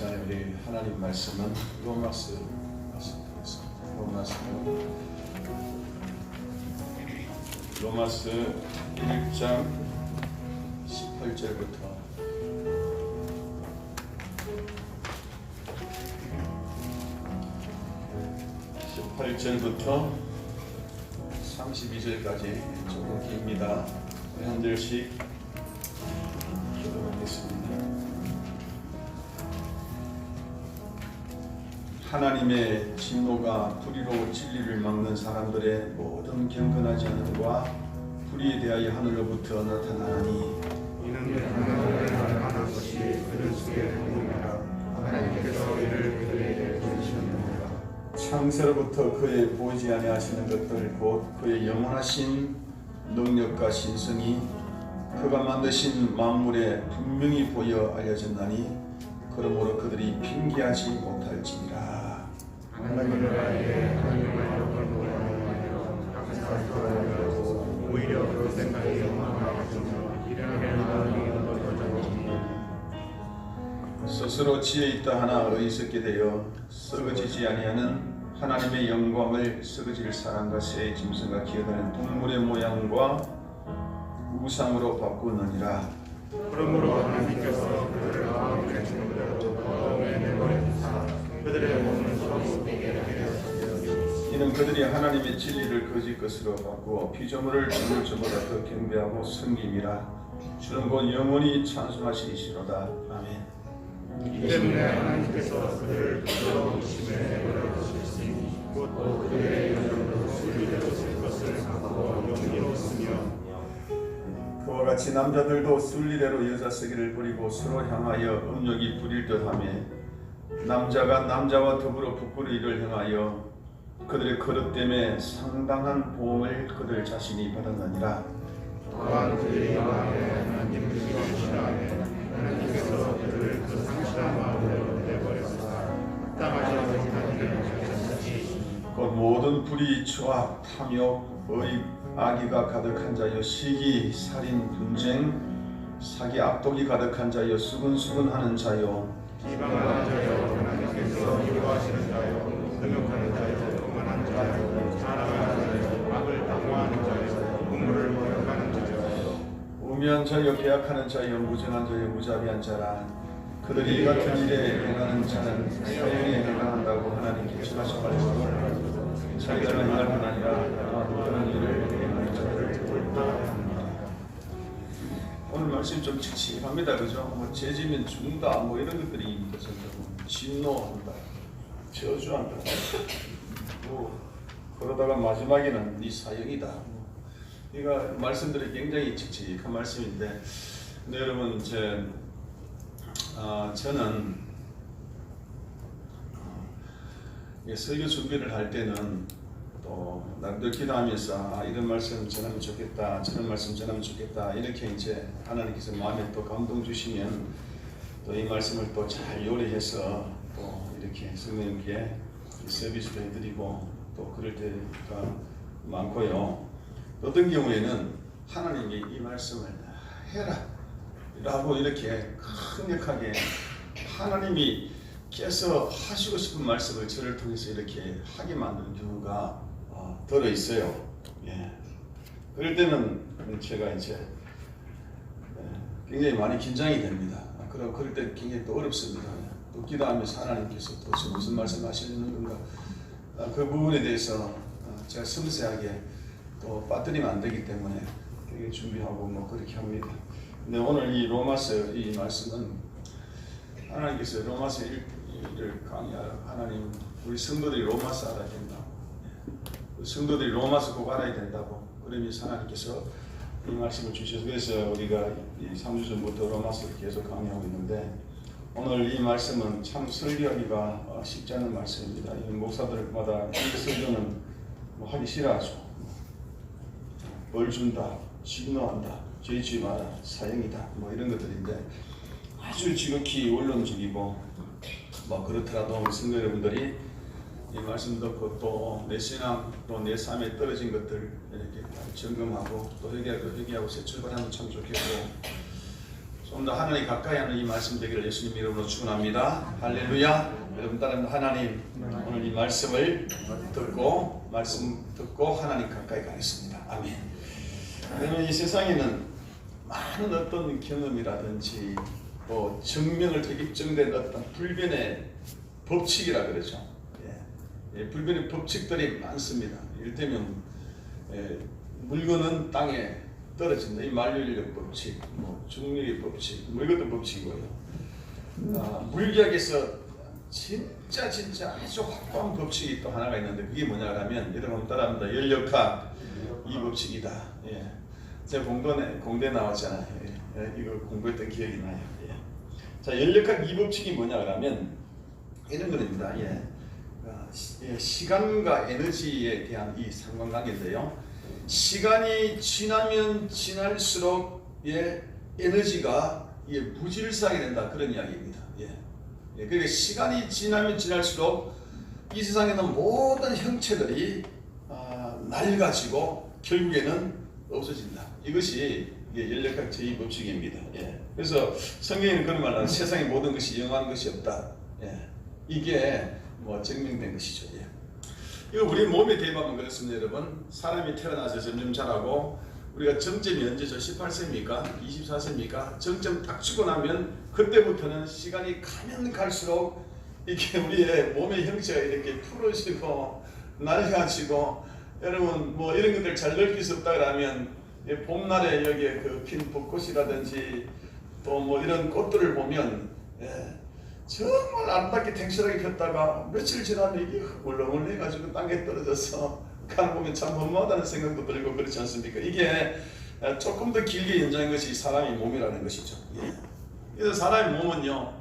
시간에 우리 하나님 말씀은 로마서 로마서 1장 18절부터 32절까지 조금 깁니다. 한 절씩 기도하겠습니다. 하나님의 진노가 불의로 진리를 막는 사람들의 모든 경건하지 않음과 불의에 대하여 하늘로부터 나타나니 이는 하나님의 말하는 것이 그들 속에 행동하라. 하나님께서 이를 그들에게 보이시느니라. 창세로부터 그의 보이지 아니하시는 것들 곧 그의 영원하신 능력과 신성이 그가 만드신 만물에 분명히 보여 알려졌나니 그러므로 그들이 핑계하지 못할지니라. 하나님을 알게 하나님의 영광을 원하며 항상 돌아가고 오히려 그 생각이 영광을 가지며 이르게 하나님을 스스로 지혜 있다 하나 어리석게 되어 썩어지지 아니하는 하나님의 영광을 썩어질 사람과 새의 짐승과 기어다니는 동물의 모양과 우상으로 바꾸느니라. 그러므로 하나님께서 그들을 마음에 주는 대로 마음에 내버리사 그들의 몸을 서로 되게 하셨으니 이는 그들이 하나님의 진리를 거짓 것으로 바꾸어 피조물을 주는 저보다 더 경배하고 섬김이라. 주는 곧 영원히 찬송하시리시로다. 아멘. 이 때문에 하나님께서 그들을 부끄러우심에 내버려두셨으니 곧 그들의 이름으로 순리대로 쓸 것을 바꾸어 용기로 쓰며 그와 같이 남자들도 순리대로 여자 쓰기를 버리고 서로 향하여 음욕이 부릴 듯하며 남자가 남자와 더불어 부끄러이를 행하여 그들의 거듭됨에 상당한 보험을 그들 자신이 받았느니라. 또한 그들이 마음에 하나님을 싫어하시나에 하나님께서 그들을 그 상실한 마음으로 내버려서 합당하지 못한 일을 하셨으니 곧 모든 불의, 추악, 탐욕, 의익, 악의가 가득한 자여 시기, 살인, 분쟁, 사기, 악독이 가득한 자여 수근수근하는 자여 비방하는 자여 하나님께서 미워하시는 자여 금욕하는 자여 교만한 자여 자랑하는 자여 악을 방어하는 자여 국물을 모욕하는 자여 우매한 자여 계약하는 자여 무정한 자여 무자비한 자라. 그들이 이 같은 일에 행하는 자는 사형에 해당한다고 하나님께 칭하신 말씀을 자기들은 행할 뿐 아니라 그런 일을 행하는 자를 돌파합니다. 오늘 말씀 좀 칙칙합니다. 그죠? 뭐 죄지면 죽는다 뭐 이런 것들이 있어서 진노한다, 저주한다. 뭐 그러다가 마지막에는 네 사형이다. 이거 말씀들이 굉장히 칙칙한 말씀인데, 근데 여러분 저는 설교 준비를 할 때는 또 남들 기도하면서 이런 말씀 전하면 좋겠다, 저런 말씀 전하면 좋겠다, 이렇게 이제 하나님께서 마음에 또 감동 주시면 또 이 말씀을 또 잘 요리해서 또 이렇게 성령님께 서비스도 해드리고 또 그럴 때가 많고요. 어떤 경우에는 하나님이 이 말씀을 해라 라고 이렇게 강력하게 하나님이 께서 하시고 싶은 말씀을 저를 통해서 이렇게 하게 만드는 경우가 들어 있어요. 예. 그럴 때는 제가 이제 굉장히 많이 긴장이 됩니다. 그럴 때 굉장히 또 어렵습니다. 또 기도하면서 하나님께서 도대체 무슨 말씀 하시는 건가, 그 부분에 대해서 제가 섬세하게 또 빠뜨리면 안 되기 때문에 되게 준비하고 뭐 그렇게 합니다. 근데 오늘 이 로마서 이 말씀은 하나님께서 로마서 1을 강의하라. 하나님, 우리 성도들이 로마서 알아야 된다. 성도들이 로마서 꼭 알아야 된다고. 그러면서 하나님께서 이 말씀을 주셔서, 그래서 우리가 이 3주 전부터 로마서를 계속 강의하고 있는데, 오늘 이 말씀은 참 설교하기가 쉽지 않은 말씀입니다. 이 목사들마다 이 설교는 뭐 하기 싫어하죠. 벌 준다, 진노한다, 죄지 마라, 사형이다, 뭐 이런 것들인데 아주 지극히 원론적이고 뭐 그렇더라도 우리 성도 여러분들이 이 말씀 듣고 또 내 신앙 또 내 삶에 떨어진 것들 이렇게 점검하고 또 회개하고 새 출발하면 참 좋겠고, 좀 더 하나님 가까이 하는 이 말씀 되기를 예수님 이름으로 축원합니다. 할렐루야. 여러분 따르는 하나님 오늘 이 말씀을 듣고 하나님 가까이 가겠습니다. 아멘. 그러면 이 세상에는 많은 어떤 경험이라든지 또 증명을 되게 입증된 어떤 불변의 법칙이라 그러죠. 불변의 법칙들이 많습니다. 이를테면 물건은 땅에 떨어진다. 이 만유인력 법칙, 중력의 법칙, 이것도 법칙이고요. 물리학에서 진짜 아주 확고한 법칙이 또 하나가 있는데 그게 뭐냐 하면 여러분 따라합니다. 연력학 이 법칙이다. 제가 공대 나왔잖아요. 이거 공부했던 기억이 나요. 자, 연력학 이 법칙이 뭐냐 하면 이런 겁니다. 시간과 에너지에 대한 이 상관관계인데요. 시간이 지나면 지날수록 에너지가 무질서하게 된다 그런 이야기입니다. 그러니까 시간이 지나면 지날수록 이 세상에는 모든 형체들이 낡아지고 결국에는 없어진다. 이것이 연력학 제2법칙입니다. 그래서 성경에는 그런 말을 세상의 모든 것이 영원한 것이 없다. 이게 증명된 것이죠. 이거 우리 몸에 대입하면 그렇습니다. 여러분 사람이 태어나서 점점 자라고 우리가 정점이 언제죠? 18세입니까? 24세입니까? 정점 딱 주고 나면 그때부터는 시간이 가면 갈수록 이게 우리의 몸의 형체가 이렇게 풀어지고 낡아지고 여러분 이런 것들 잘 느낄 수 없다 그러면 봄날에 여기에 그 핀 벚꽃이라든지 또 이런 꽃들을 보면 정말 아름답게 탱실하게 폈다가 며칠 지나면 이게 울렁울렁해가지고 땅에 떨어져서 가는 보면 참 허무하다는 생각도 들고 그렇지 않습니까? 이게 조금 더 길게 연장한 것이 사람의 몸이라는 것이죠. 그래서 사람의 몸은요,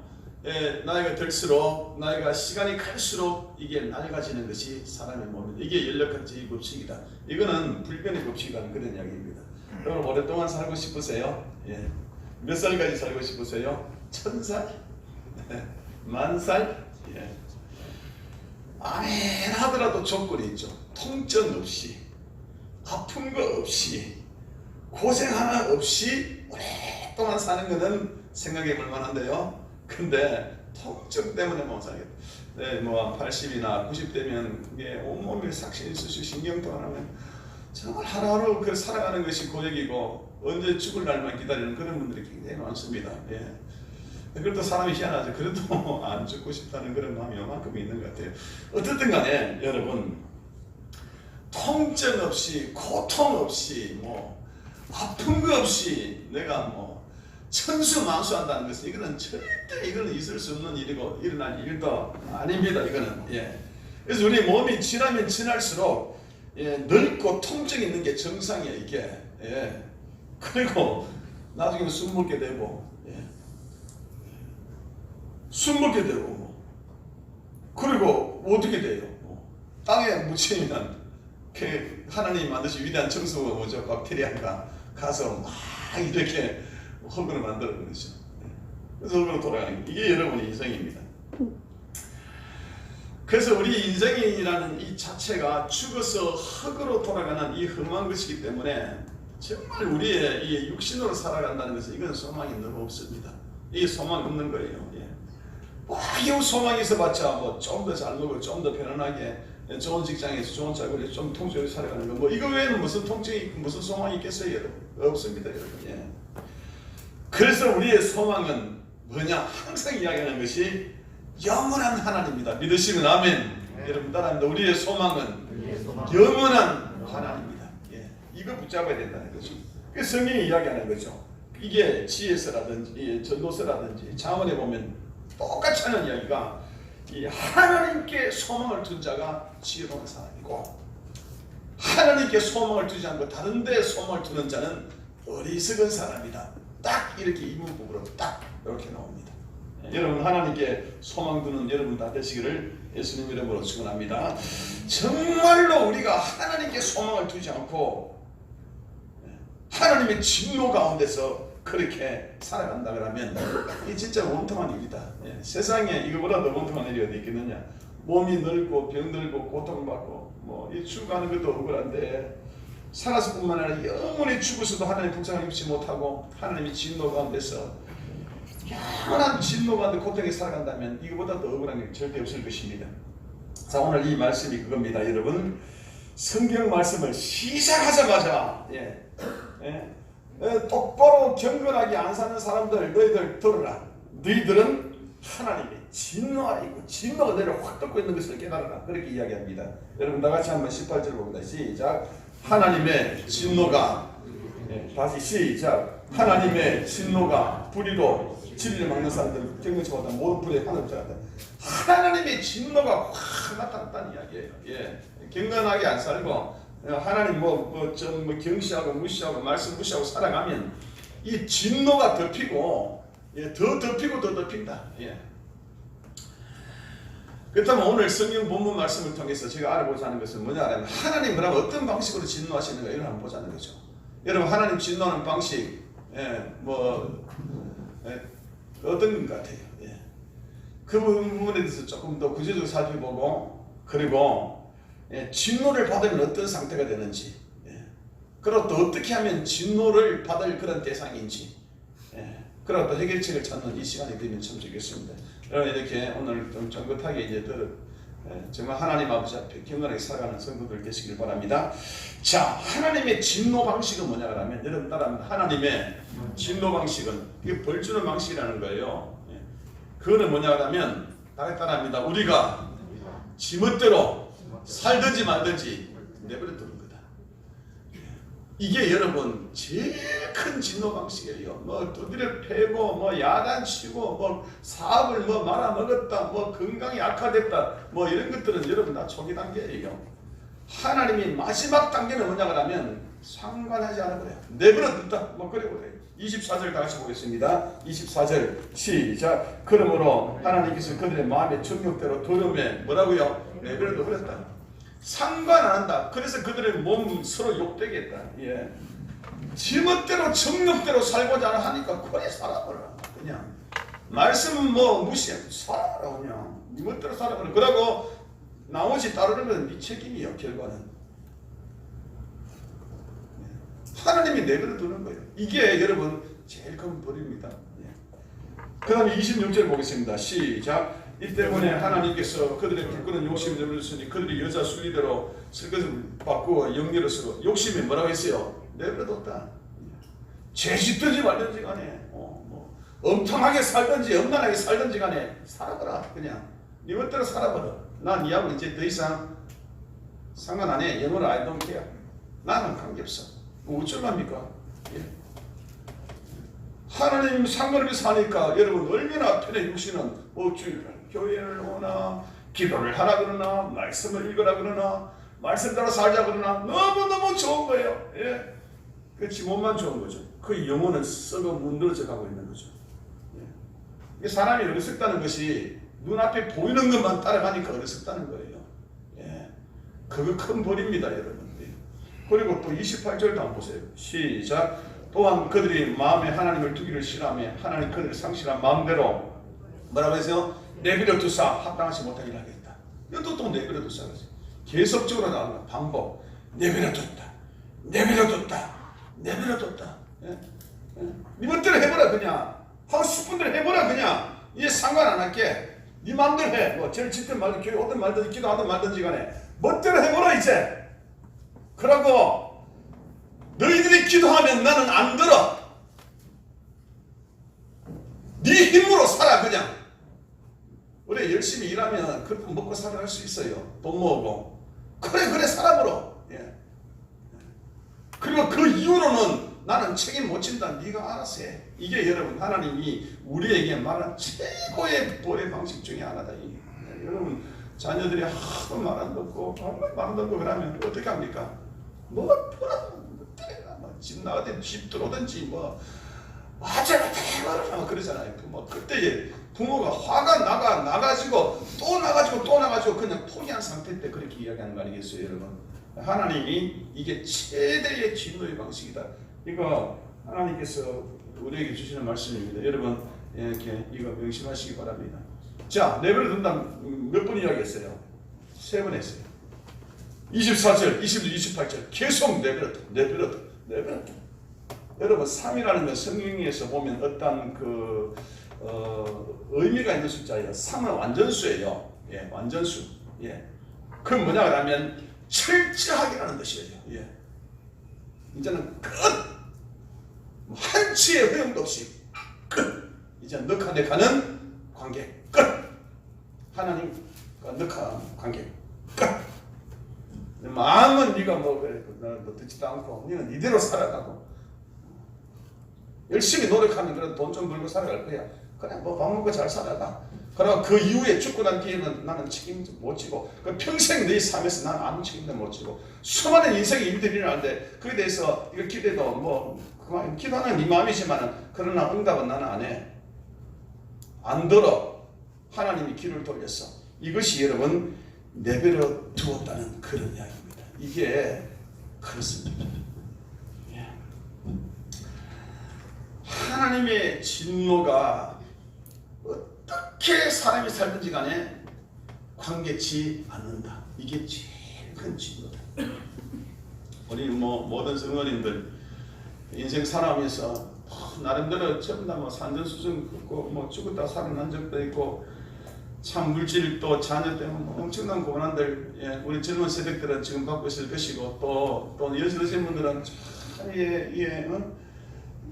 나이가 들수록 나이가 시간이 갈수록 이게 낡아지는 것이 사람의 몸입니다. 이게 연력학 제2법칙이다. 이거는 불변의 법칙이라는 그런 이야기입니다. 여러분 오랫동안 살고 싶으세요? 몇 살까지 살고 싶으세요? 1000살? 만살? 아멘 하더라도 조건이 있죠. 통증 없이, 아픈 거 없이, 고생 하나 없이 오랫동안 사는 것은 생각해 볼 만한데요. 근데 통증 때문에 못 살겠다. 80이나 90되면 이게 온몸에 삭신이 있으시고 신경도 안 하면 정말 하루하루 그 살아가는 것이 고역이고 언제 죽을 날만 기다리는 그런 분들이 굉장히 많습니다. 그래도 사람이 희한하죠. 그래도 안 죽고 싶다는 그런 마음이 요만큼 있는 것 같아요. 어쨌든 간에 여러분 통증 없이 고통 없이 아픈 거 없이 내가 천수만수한다는 것은 이거는 절대 이거는 있을 수 없는 일이고 일어날 일도 아닙니다. 이거는 그래서 우리 몸이 지나면 지날수록 늙고 통증이 있는 게 정상이에요. 이게 그리고 나중에 숨 먹게 되고 숨 먹게 되고 그리고 어떻게 돼요? 땅에 묻히면 하나님이 만드신 위대한 청소가 뭐죠? 박테리아가 가서 막 이렇게 흙으로 만들어 버리죠. 그래서 흙으로 돌아가는 게 이게 여러분의 인생입니다. 그래서 우리 인생이라는 이 자체가 죽어서 흙으로 돌아가는 이 험한 것이기 때문에 정말 우리의 이 육신으로 살아간다는 것은 이건 소망이 너무 없습니다. 이게 소망 없는 거예요. 이 소망이 있어봤자 좀 더 잘 먹고 좀 더 편안하게 좋은 직장에서 좋은 자리에 좀 통증을 살아가는 거 이거 외에는 무슨 통증이 무슨 소망이 있겠어요? 여러분? 없습니다. 여러분. 그래서 우리의 소망은 뭐냐? 항상 이야기하는 것이 영원한 하나님입니다. 믿으시면 아멘. 여러분 따라합니다. 우리의 소망은 영원한 하나님입니다. 이거 붙잡아야 된다는 거죠. 그래서 성경이 이야기하는 거죠. 이게 지혜서라든지 전도서라든지 잠언에 보면 똑같이 하는 이야기가 이 하나님께 소망을 둔 자가 지혜로운 사람이고 하나님께 소망을 두지 않고 다른 데 소망을 두는 자는 어리석은 사람이다. 딱 이렇게 이문법으로 딱 이렇게 나옵니다. 여러분 하나님께 소망 두는 여러분 다 되시기를 예수님 이름으로 축원합니다. 정말로 우리가 하나님께 소망을 두지 않고 하나님의 진노 가운데서 그렇게 살아간다 그러면 이게 진짜 원통한 일이다. 세상에 이거보다 더 원통한 일이 어디 있겠느냐. 몸이 늙고 병들고 고통받고 이 죽어가는 것도 억울한데 살아서 뿐만 아니라 영원히 죽어서도 하나님의 풍성을 입지 못하고 하나님의 진노 가운데서 영원한 진노가 고통에 살아간다면 이거보다 더 억울한 게 절대 없을 것입니다. 자, 오늘 이 말씀이 그겁니다. 여러분, 성경 말씀을 시작하자마자 똑바로 경건하게 안 사는 사람들, 너희들 들어라. 너희들은 하나님의 진노 아래 있고 진노가 너희를 확 덮고 있는 것을 깨달아라. 그렇게 이야기합니다. 여러분 다같이 한번 18절 봅니다. 시작. 하나님의 진노가, 다시 시작. 하나님의 진노가 불의로 진리를 막는 사람들을 경건치보다 모든 불의 하늘을 잡았다. 하나님의 진노가 확 나타났다는 이야기예요. 경건하게 안 살고 하나님 경시하고 무시하고 말씀 무시하고 살아가면 이 진노가 덮이고 더 덮이고 더 덮인다. 그렇다면 오늘 성경 본문 말씀을 통해서 제가 알아보자 하는 것은 뭐냐 하면 하나님 그럼 어떤 방식으로 진노하시는가 이걸 한번 보자는 거죠. 여러분 하나님 진노하는 방식 어떤 것 같아요. 그 부분에 대해서 조금 더 구체적으로 살펴보고 그리고 진노를 받으면 어떤 상태가 되는지 그리고 또 어떻게 하면 진노를 받을 그런 대상인지 그리고 또 해결책을 찾는 이 시간이 되면 참 좋겠습니다. 여러분 이렇게 오늘 좀 쫑긋하게 이제 정말 하나님 아버지 앞에 경건하게 살아가는 성도들 되시길 바랍니다. 자, 하나님의 진노 방식은 뭐냐 그러면 여러분 따라합니다. 하나님의 진노 방식은 이게 벌 주는 방식이라는 거예요. 그거는 뭐냐 그러면 따라합니다. 우리가 지멋대로 살든지 말든지 내버려 두는 거다. 이게 여러분 제일 큰 진노 방식이에요. 두드려 패고 야단치고 사업을 말아먹었다 건강이 악화됐다 이런 것들은 여러분 다 초기 단계예요. 하나님이 마지막 단계는 뭐냐 그러면 상관하지 않아 그래요. 내버려 둔다 그리고 그래요. 24절 다시 보겠습니다. 24절 시작. 그러므로 하나님께서 그들의 마음의 정욕대로 두려움에 뭐라고요? 내버려 둬버렸다. 상관 안 한다. 그래서 그들의 몸 서로 욕되게 했다. 지멋대로 정욕대로 살고자 하니까 그래 살아버려. 그냥 말씀은 무시해. 살아라 그냥. 네 멋대로 살아버려. 그러고 나머지 따르는 건 네 책임이요. 결과는. 하나님이 내버려 두는 거예요. 이게 여러분 제일 큰 벌입니다. 그 다음에 26절 보겠습니다. 시작. 이 때문에 하나님께서 그들의 불끄는 욕심을 내버렸으니 그들이 여자 순리대로 설것을 바꾸어 영리로서 욕심이 뭐라고 했어요? 내버려뒀다. 죄 짓든지 말든지 간에 엄청나게 살든지 엄난하게 살든지 간에 살아봐라. 그냥 네 멋대로 살아봐라. 난 니하고 이제 더 이상 상관 안 해. 영어로 I don't care. 나는 관계없어. 어쩔랍니까? 하나님 상관없이 사니까 여러분 얼마나 편해. 육신은 교회를 오나 기도를 하라 그러나 말씀을 읽으라 그러나 말씀 따라 살자 그러나 너무너무 좋은 거예요. 그 지몸만 좋은 거죠. 그 영혼은 썩어 문드러져 가고 있는 거죠. 사람이 어리석다는 것이 눈앞에 보이는 것만 따라가니까 어리석다는 거예요. 그거 큰 벌입니다 여러분. 그리고 또 28절도 한번 보세요. 시작. 또한 그들이 마음에 하나님을 두기를 싫어하며 하나님 그들을 상실한 마음대로 뭐라고 해서 내버려 두사 합당하지 못하게 하겠다. 이것도 또 내버려 두사 그러지. 계속적으로 나오는 방법. 내버려 뒀다. 내버려 뒀다. 내버려 뒀다. 네 멋대로 해보라 그냥. 하고 싶은 대로 해보라 그냥. 이제 상관 안 할게. 네 마음대로 해. 제일 짓든 말든 교회 오든 말든 기도하든 말든지 간에 멋대로 해보라 이제. 그러고 너희들이 기도하면 나는 안 들어. 네 힘으로 살아 그냥. 우리 열심히 일하면 그렇게 먹고 살아갈 수 있어요. 돈 모으고. 그래 살아보러. 그리고 그 이후로는 나는 책임 못 진다. 네가 알아서 해. 이게 여러분 하나님이 우리에게 말한 최고의 벌의 방식 중에 하나다. 여러분 자녀들이 하도 말 안 듣고 말 안 듣고 그러면 어떻게 합니까? 뭐가 집 나가든 집 들어오든지 화제가 대가라 그러잖아요. 그때 부모가 화가 나가지고 또 나가지고 그냥 포기한 상태 때 그렇게 이야기하는 거 아니겠어요, 여러분? 하나님이 이게 최대의 진노의 방식이다. 이거 하나님께서 우리에게 주시는 말씀입니다. 여러분 이렇게 이거 명심하시기 바랍니다. 자, 내버려 둔다 몇 번 이야기했어요? 3번 했어요. 24절, 28절 계속 내버려둬. 여러분 3이라는 건 성경에서 보면 어떤 의미가 있는 숫자예요. 3은 완전수예요. 예, 완전수. 예. 그 뭐냐 그러면 철저하게라는 뜻이에요. 예. 이제는 끝. 한치의 허용도 없이 끝. 이제 너가 내가는 관계 끝. 하나님과 너가 관계 끝. 마음은 네가 뭐 그래 너 듣지도 않고 너는 이대로 살아가고 열심히 노력하면 그래도 돈 좀 벌고 살아갈 거야. 그냥 뭐 밥 먹고 잘 살아가. 그러나 그 이후에 죽고 난 뒤에는 나는 책임 못 지고 그 평생 네 삶에서 나는 아무 책임도 못 지고 수많은 인생의 일들이 일어나는데 그에 대해서 이거 기대도 뭐 그만 기도하는 네 마음이지만은 그러나 응답은 나는 안 해. 안 들어. 하나님이 귀를 돌렸어. 이것이 여러분 내버려 두었다는 그런 이야기입니다. 이게 그렇습니다. 예. 하나님의 진노가 어떻게 사람이 살든지 간에 관계치 않는다. 이게 제일 큰 진노다. 우리 뭐 모든 성도님들 인생 살아가면서 나름대로 전부 다 뭐 산전수전 긋고 뭐 죽었다 살아난 적도 있고 참 물질도 자녀 때문에 뭐 엄청난 고난들 예, 우리 젊은 세대들은 지금 받고 있을 것이고 또 여성신 분들은 참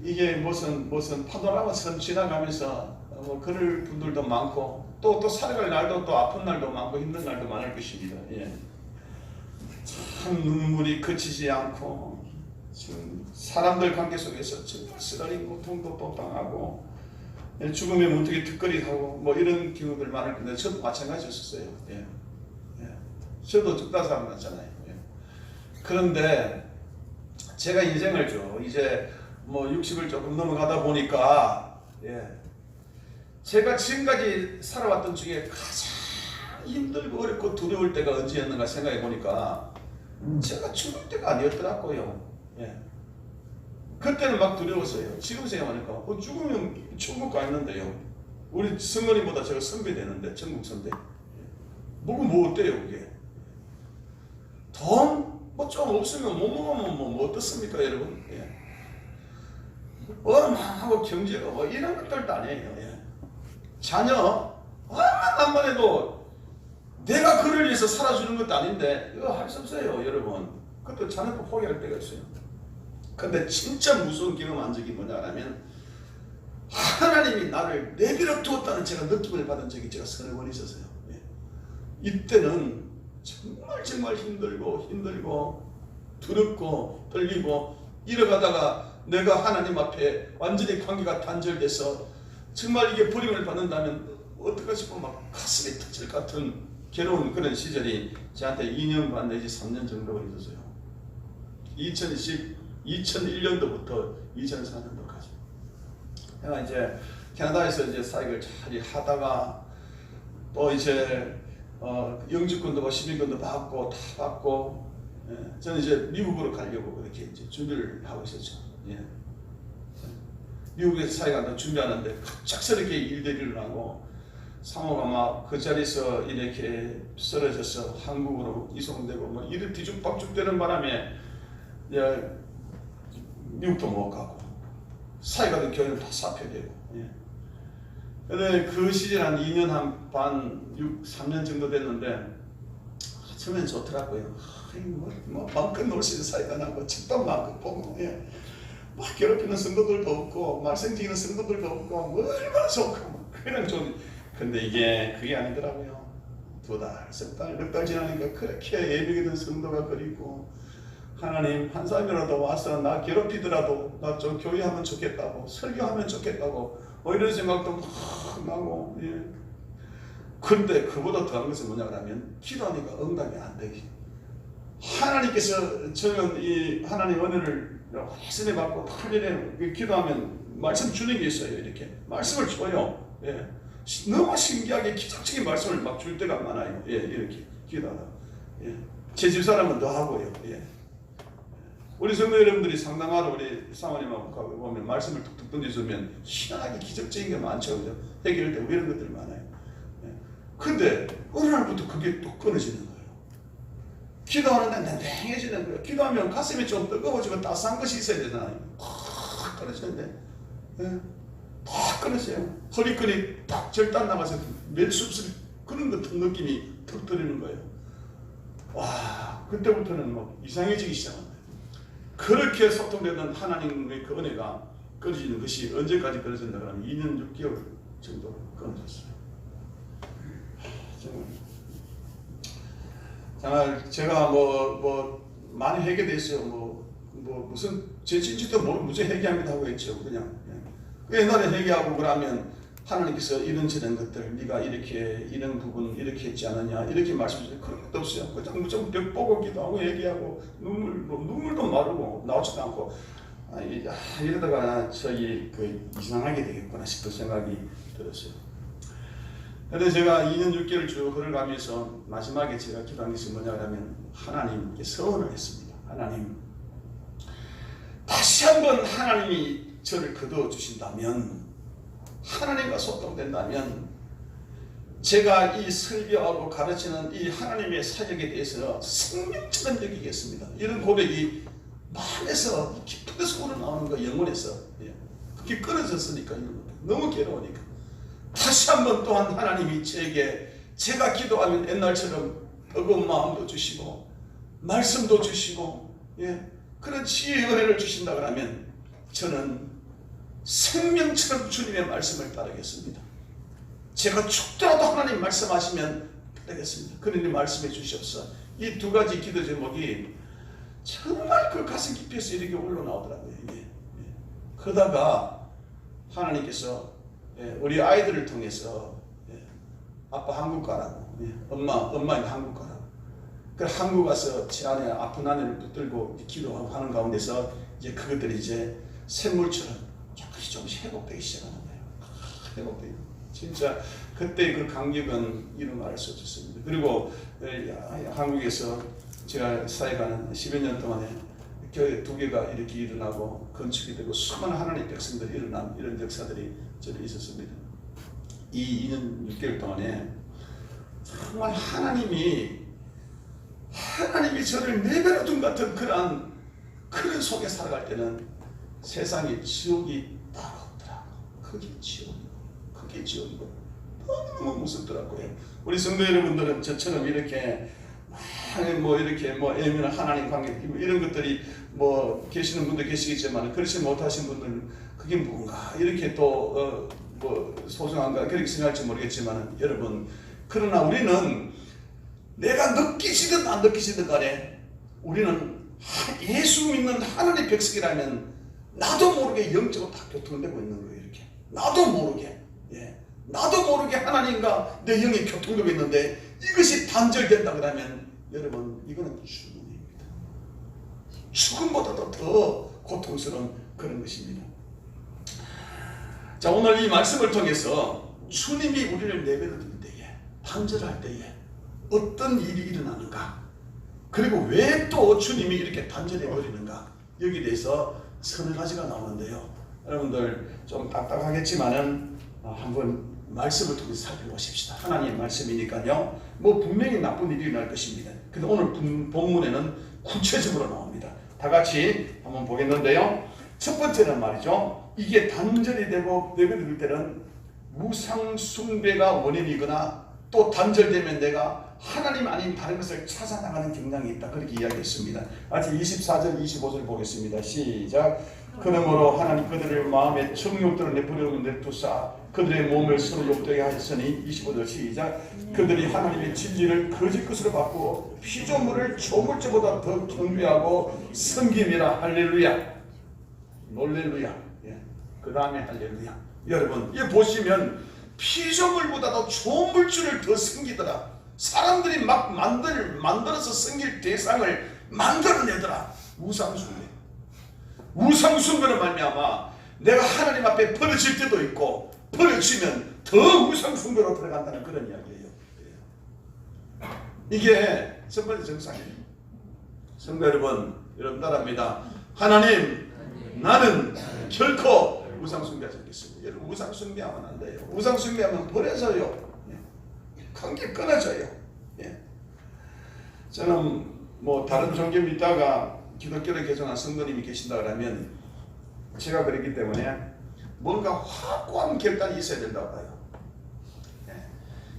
이게 무슨 파도라마처럼 지나가면서 뭐 그럴 분들도 많고 또 살아갈 날도 또 아픈 날도 많고 힘든 날도 많을 것입니다. 예. 참 눈물이 그치지 않고 지금 사람들 관계 속에서 쓰라린 고통도 또 당하고 죽음의 문턱에 득거리하고 뭐 이런 경우들 많을 건데 저도 마찬가지였었어요. 예. 예. 저도 죽다 살아났잖아요. 예. 그런데 제가 인생을 이제 뭐 60을 조금 넘어가다 보니까 예. 제가 지금까지 살아왔던 중에 가장 힘들고 어렵고 두려울 때가 언제였는가 생각해 보니까 제가 죽을 때가 아니었더라고요. 예. 그때는 막 두려웠어요. 지금 생각하니까 죽으면 천국 가 있는데요. 우리 성모님보다 제가 선배 되는데 천국 선배. 뭐 어때요 그게? 돈 뭐 좀 없으면 못 먹으면 뭐 어떻습니까 여러분? 예. 하고 경제가 뭐 이런 것들도 아니에요. 예. 자녀 한 번 해도 내가 그를 위해서 살아주는 것도 아닌데 이거 할 수 없어요 여러분. 그것도 자녀도 포기할 때가 있어요. 근데 진짜 무서운 경험 한 적이 뭐냐 하면 하나님이 나를 내버려 두었다는 제가 느낌을 받은 적이 제가 서너 번 있었어요. 예. 이때는 정말 힘들고 두렵고 떨리고 이러가다가 내가 하나님 앞에 완전히 관계가 단절돼서 정말 이게 버림을 받는다면 어떨까 싶어 막 가슴이 터질 것 같은 괴로운 그런 시절이 저한테 2년 반 내지 3년 정도가 있었어요. 2001년도부터 2004년도까지. 내가 이제 캐나다에서 이제 사역을 잘 하다가 또 이제 영주권도 시민권도 받고 다 받고 예, 저는 이제 미국으로 가려고 그렇게 이제 준비를 하고 있었죠. 예. 미국에서 사역한다 준비하는데 갑작스럽게 일들이 일어나고 상호가 막 그 자리에서 이렇게 쓰러져서 한국으로 이송되고 뭐 이런 뒤죽박죽 되는 바람에 미국도 못 가고 사회가든 교회는 다 사표되고 예. 근데 그 시절 한 2년 반 3년 정도 됐는데 처음엔 좋더라고요. 뭐 마음껏 놀 수 있는 사이가 나고 책도 마음껏 보고 예. 막 괴롭히는 성도들도 없고 말썽 지는 성도들도 없고 뭐 얼마나 좋고 그냥 좀 근데 이게 그게 아니더라고요. 2달, 3달, 몇 달 지나니까 그렇게 예비거든 성도가 그리고 하나님 한 사람이라도 와서 나 괴롭히더라도 나 좀 교회하면 좋겠다고 설교하면 좋겠다고 뭐 이런 생각도 막 나고 예. 근데 그보다 더한 것은 뭐냐 하면 기도하니까 응답이 안 되기. 하나님께서 저는 이 하나님 은혜를 확신해 받고 8년에 기도하면 말씀 주는 게 있어요. 이렇게 말씀을 줘요. 예. 너무 신기하게 기적적인 말씀을 막 줄 때가 많아요. 예, 이렇게 기도하다. 예. 제 집사람은 더 하고요. 예. 우리 성도 여러분들이 상담하러 우리 사모님하고 보면 말씀을 툭툭 던져주면 희한하게 기적적인 게 많죠. 그죠? 해결될 때 이런 것들이 많아요. 예. 근데 어느 날부터 그게 또 끊어지는 거예요. 기도하는데 냉랭해지는 거예요. 기도하면 가슴이 좀 뜨거워지고 따스한 것이 있어야 되잖아요. 탁 떨어지는데 예. 탁 끊었어요. 허리끈이 딱 절단 나가서 멜숲을 그런 같은 느낌이 턱 들이는 거예요. 와, 그때부터는 뭐 이상해지기 시작합니다. 그렇게 소통되던 하나님의 그 은혜가 끊어지는 것이 언제까지 끊어졌나 그러면 2년 6개월 정도 끊어졌어요. 정말 제가 뭐 많이 회개됐어요. 무슨 제 진짜도 무슨 회개합니다 하고 했죠. 그냥 옛날에 회개하고 그러면 하나님께서 이런저런 것들 네가 이렇게 이런 부분 이렇게 했지 않느냐 이렇게 말씀하시죠. 그런 것도 없어요. 그냥 무조건 벽 보고 기도하고 얘기하고 눈물도 마르고 나오지도 않고 이러다가 저기 이상하게 되겠구나 싶은 생각이 들었어요. 그런데 제가 2년 6개월 쭉 걸어가면서 마지막에 제가 기도한 것이 뭐냐 하면 하나님께 서원을 했습니다. 하나님, 다시 한번 하나님이 저를 거두어 주신다면, 하나님과 소통된다면 제가 이 설교하고 가르치는 이 하나님의 사역에 대해서 생명처럼 여기겠습니다. 이런 고백이 마음에서 깊은 데서 우러나오는 거, 영혼에서. 그게 끊어졌으니까, 너무 괴로우니까. 다시 한번 또한 하나님이 제가 기도하면 옛날처럼 뜨거운 마음도 주시고 말씀도 주시고 그런 지혜의 은혜를 주신다 그러면 저는 생명처럼 주님의 말씀을 따르겠습니다. 제가 죽더라도 하나님 말씀하시면 따르겠습니다. 그러니 말씀해 주시옵소서. 이 두 가지 기도 제목이 정말 그 가슴 깊이에서 이렇게 올라나오더라고요. 그러다가 하나님께서 우리 아이들을 통해서 아빠 한국 가라고, 엄마 한국 가라고. 그래서 한국 가서 제 안에 아픈 아내를 붙들고 기도하고 하는 가운데서 이제 그것들이 이제 샘물처럼 조금씩 회복되기 시작하는 거예요. 회복되기. 진짜 그때 그 감격은 이루 말할 수 없었습니다. 그리고 한국에서 제가 사역하는 10여 년 동안에 교회 2개가 이렇게 일어나고 건축이 되고 수많은 하나님의 백성들이 일어난 이런 역사들이 저는 있었습니다. 이 2년 6개월 동안에 정말 하나님이 저를 내버려 둔 같은 그런 속에 살아갈 때는 세상에 지옥이 따로 없더라고. 그게 지옥이고 너무 무섭더라고요. 우리 성도 여러분들은 저처럼 이렇게 애매한 하나님 관계 이런 것들이 계시는 분도 계시겠지만 그렇지 못하신 분들은 그게 뭔가 이렇게 또 소중한가 그렇게 생각할지 모르겠지만 여러분, 그러나 우리는 내가 느끼시든 안 느끼시든 간에 우리는 예수 믿는 하나님의 백성이라면 나도 모르게 영적으로 다 교통되고 있는 거예요. 이렇게 나도 모르게 하나님과 내 영이 교통되고 있는데 이것이 단절된다 그러면 여러분, 이거는 죽음입니다. 죽음보다도 더 고통스러운 그런 것입니다. 자, 오늘 이 말씀을 통해서 주님이 우리를 내버려둘 때에, 단절할 때에 어떤 일이 일어나는가, 그리고 왜 또 주님이 이렇게 단절해 버리는가, 여기에 대해서 서너 가지가 나오는데요. 여러분들 좀 딱딱하겠지만은 한번 말씀을 통해서 살펴보십시다. 하나님의 말씀이니까요. 분명히 나쁜 일이 일어날 것입니다. 근데 오늘 본문에는 구체적으로 나옵니다. 다 같이 한번 보겠는데요. 첫 번째는 말이죠. 이게 단절이 되고 내버려둘 때는 우상 숭배가 원인이거나 또 단절되면 내가 하나님 아닌 다른 것을 찾아나가는 경향이 있다. 그렇게 이야기했습니다. 같이 24절 25절 보겠습니다. 시작. 그러므로 하나님 그들의 마음에 정욕들을 내버려두사 그들의 몸을 서로 욕되게 하였으니 25절 시작. 그들이 하나님의 진리를 거짓 것으로 바꾸고 피조물을 조물주보다 더 경배하고 섬김이라. 할렐루야. 놀렐루야. 그 다음에 할렐루야. 여러분, 이 보시면 피조물보다도 조물주를 더 섬기더라. 사람들이 막 만들어서 섬길 대상을 만들어내더라. 우상숭배로 말미암아 내가 하나님 앞에 버려질 때도 있고 버려지면 더 우상숭배로 들어간다는 그런 이야기예요. 이게 첫 번째 정상이에요. 성도 여러분 따라합니다. 하나님, 나는 결코 우상숭배하지 않겠습니다. 여러분, 우상숭배하면 안 돼요. 우상숭배하면 버려져요. 관계 끊어져요. 저는 다른 종교 믿다가 기독교를 개종한 성도님이 계신다 그러면 제가 그랬기 때문에 뭔가 확고한 결단이 있어야 된다고 봐요.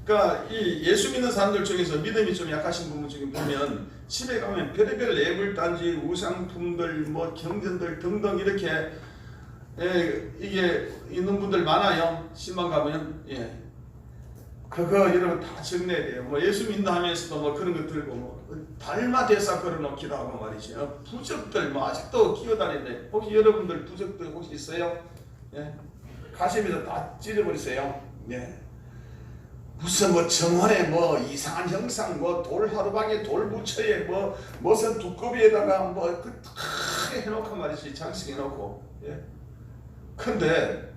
그러니까 이 예수 믿는 사람들 중에서 믿음이 좀 약하신 분들 중에 보면 집에 가면 별의별 애물단지, 우상품들, 뭐 경전들 등등 이렇게 이게 있는 분들 많아요. 신방 가면 그거 여러분 다 정리해야 돼요. 뭐 예수 믿는다 하면서도 뭐 그런 거 들고 뭐 달마 대사 걸어놓기도 하고 말이죠. 부적들 뭐 아직도 끼어다니는데 혹시 여러분들 부적들 혹시 있어요? 가시면서 다 찢어버리세요. 무슨 뭐 정원에 뭐 이상한 형상 뭐 돌 하루방에 돌 부처에 뭐 무슨 두꺼비에다가 뭐 그 다 해놓고 말이지 장식해놓고 근데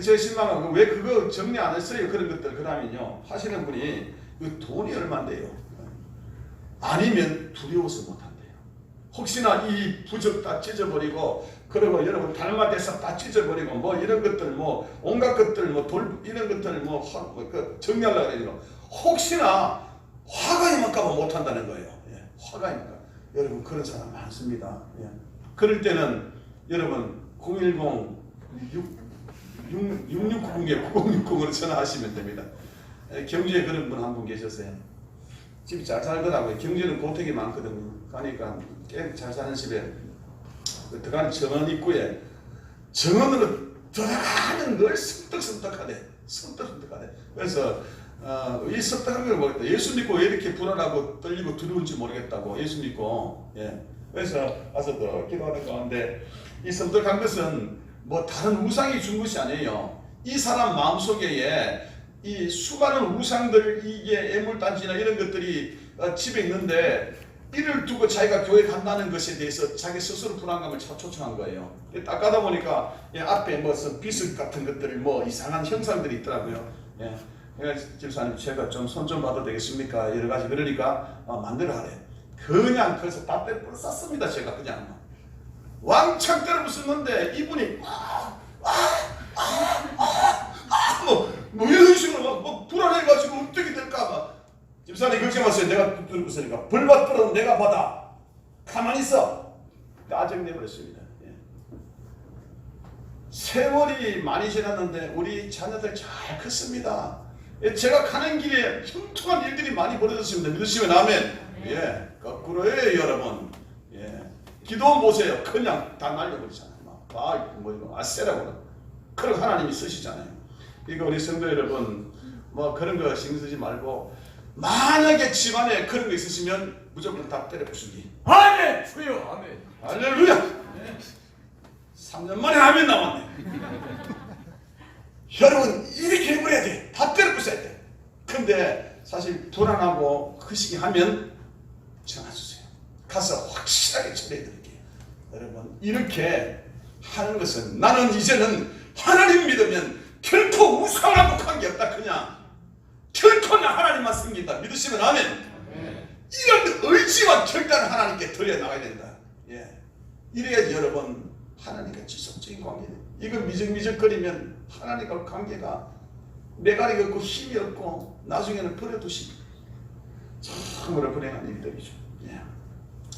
제 신방은 왜 그거 정리 안 했어요? 그런 것들 그러면요 하시는 분이 돈이 얼마인데요? 아니면 두려워서 못한대요. 혹시나 이 부적 다 찢어버리고 그리고 여러분 달마대사 다 찢어버리고 뭐 이런 것들 뭐 온갖 것들 뭐 돌 이런 것들 뭐 정리하려고 그러니까 혹시나 화가 임할까봐 못한다는 거예요. 화가 임할까. 여러분 그런 사람 많습니다. 그럴 때는 여러분 010-6690-9060으로 전화하시면 됩니다. 경주에 그런 분 한 분 계셨어요. 집이 잘 살더라고요. 경주는 고택이 많거든요. 가니까 꽤 잘 사는 집에 들어가는 정원 입구에 정원으로 들어가는 걸 섬뜩섬뜩하대. 그래서 이 섬뜩한 걸 모르겠다. 예수 믿고 왜 이렇게 불안하고 떨리고 두려운지 모르겠다고. 예수 믿고 그래서 가서 또 기도하는 가운데 이 섬뜩한 것은 뭐 다른 우상이 준 것이 아니에요. 이 사람 마음속에 이 수많은 우상들 이게 애물단지나 이런 것들이 집에 있는데 이를 두고 자기가 교회 간다는 것에 대해서 자기 스스로 불안감을 초청한 거예요. 딱 가다 보니까 앞에 무슨 비석 같은 것들 뭐 이상한 형상들이 있더라고요. 집사님 제가 좀 손 좀 봐도 되겠습니까? 여러 가지 그러니까 만들어 하래. 그냥 그래서 다 때려 쌌습니다. 제가 그냥 왕창 때려 부수는데 이분이 뭐 이런 식으로 막 불안해가지고 어떻게 될까 막. 집사님 걱정 마세요. 내가 들고 있으니까 벌 받더라도 내가 받아. 가만히 있어. 짜증내버렸습니다. 세월이 많이 지났는데 우리 자녀들 잘 컸습니다. 제가 가는 길에 흉통한 일들이 많이 벌어졌습니다. 믿으시면 아멘. 거꾸로예요 여러분. 기도 보세요. 그냥 다 날려버리잖아요. 뭐 아세라고 그런 하나님이 쓰시잖아요. 그러니까 우리 성도 여러분 뭐 그런 거 신경 쓰지 말고 만약에 집안에 그런 거 있으시면 무조건 다 때려 부수기. 아멘! 주여! 아멘! 할렐루야! 3년 만에 아멘 나왔네. 여러분 이렇게 해버려야 돼. 다 때려 부숴야 돼. 근데 사실 불안하고 흐시기 하면 전화 주세요. 가서 확실하게 처리해드릴게요. 여러분 이렇게 하는 것은 나는 이제는 하나님 믿으면 결코 우상하고 관계없다. 그냥 결코 나 하나님만 섬긴다. 믿으시면 아멘. 이런 의지와 결단을 하나님께 드려 나가야 된다. 이래야지 여러분 하나님과 지속적인 관계. 이거 미적미적거리면 하나님과 관계가 매가리가 없고 힘이 없고 나중에는 버려두시고 참으로 불행한 일들이죠.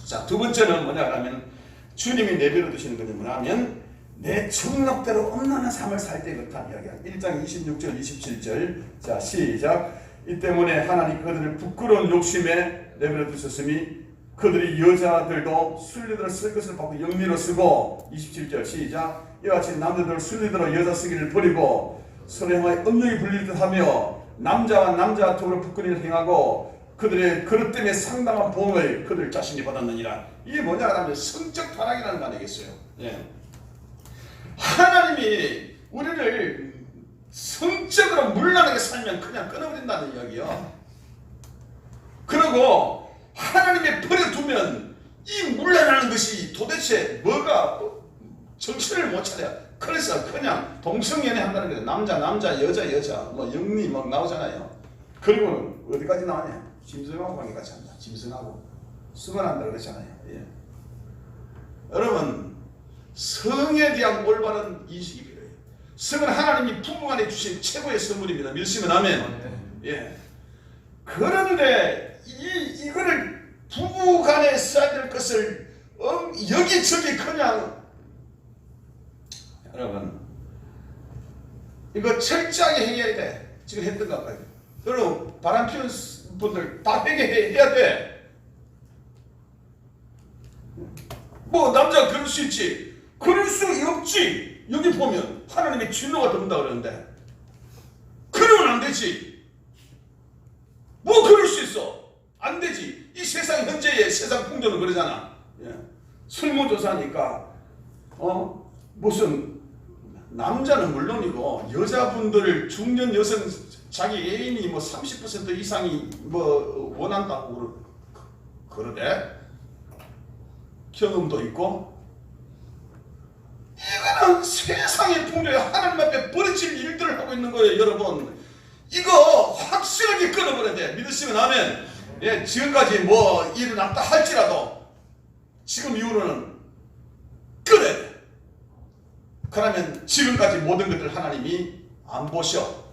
자, 두 번째는 뭐냐 하면 주님이 내버려 두시는 것이 뭐냐면 내 정력대로 엄란한 삶을 살 때 그렇다는 이야기야. 1장 26절 27절. 자 시작. 이 때문에 하나님 그들을 부끄러운 욕심에 내버려 두셨으니 그들이 여자들도 순리대로 쓸 것을 받고 영리로 쓰고 27절 시작. 이와 같이 남자들 순리대로 여자 쓰기를 버리고 서로 향하여 음욕이 불릴 듯하며 남자와 남자 쪽으로 부끄러움을 행하고 그들의 그릇 때문에 상당한 보응을 그들 자신이 받았느니라. 이게 뭐냐 하면 성적 타락이라는 거 아니겠어요? 하나님이 우리를 성적으로 물란하게 살면 그냥 끊어버린다는 이야기요. 그리고 하나님의 버려두면 이 물란하는 것이 도대체 뭐가 정신을 못 차려. 그래서 그냥 동성연애 한다는 거예요. 남자 여자 뭐 영리 막 나오잖아요. 그리고 어디까지 나오냐? 짐승하고 관계같이 한다. 짐승하고 수건한다 그러잖아요. 여러분 성에 대한 올바른 인식이 필요해요. 성은 하나님이 부부간에 주신 최고의 선물입니다. 믿으시면 아멘. 그런데 이거를 부부간에 써야 될 것을 여기저기 그냥 여러분 이거 철저하게 해결해야 돼. 지금 했던 것 같아요. 여러분 바람 피우는 분들 다 해결해야 돼. 뭐 남자가 그럴 수 있지. 그럴 수 없지. 여기 보면 하나님의 진노가 들어온다 그러는데 그러면 안 되지. 뭐 그럴 수 있어. 안 되지. 이 세상 현재의 세상 풍조는 그러잖아. 예. 설문조사니까 무슨 남자는 물론이고 여자분들 중년 여성 자기 애인이 뭐 30% 이상이 뭐 원한다고 그러대. 경험도 있고. 이거는 세상의 풍조에 하나님 앞에 버려질 일들을 하고 있는 거예요, 여러분. 이거 확실하게 끊어버려야 돼. 믿으시면 아멘. 예, 지금까지 뭐 일어났다 할지라도 지금 이후로는 끊어야 돼. 그러면 지금까지 모든 것들 하나님이 안 보셔.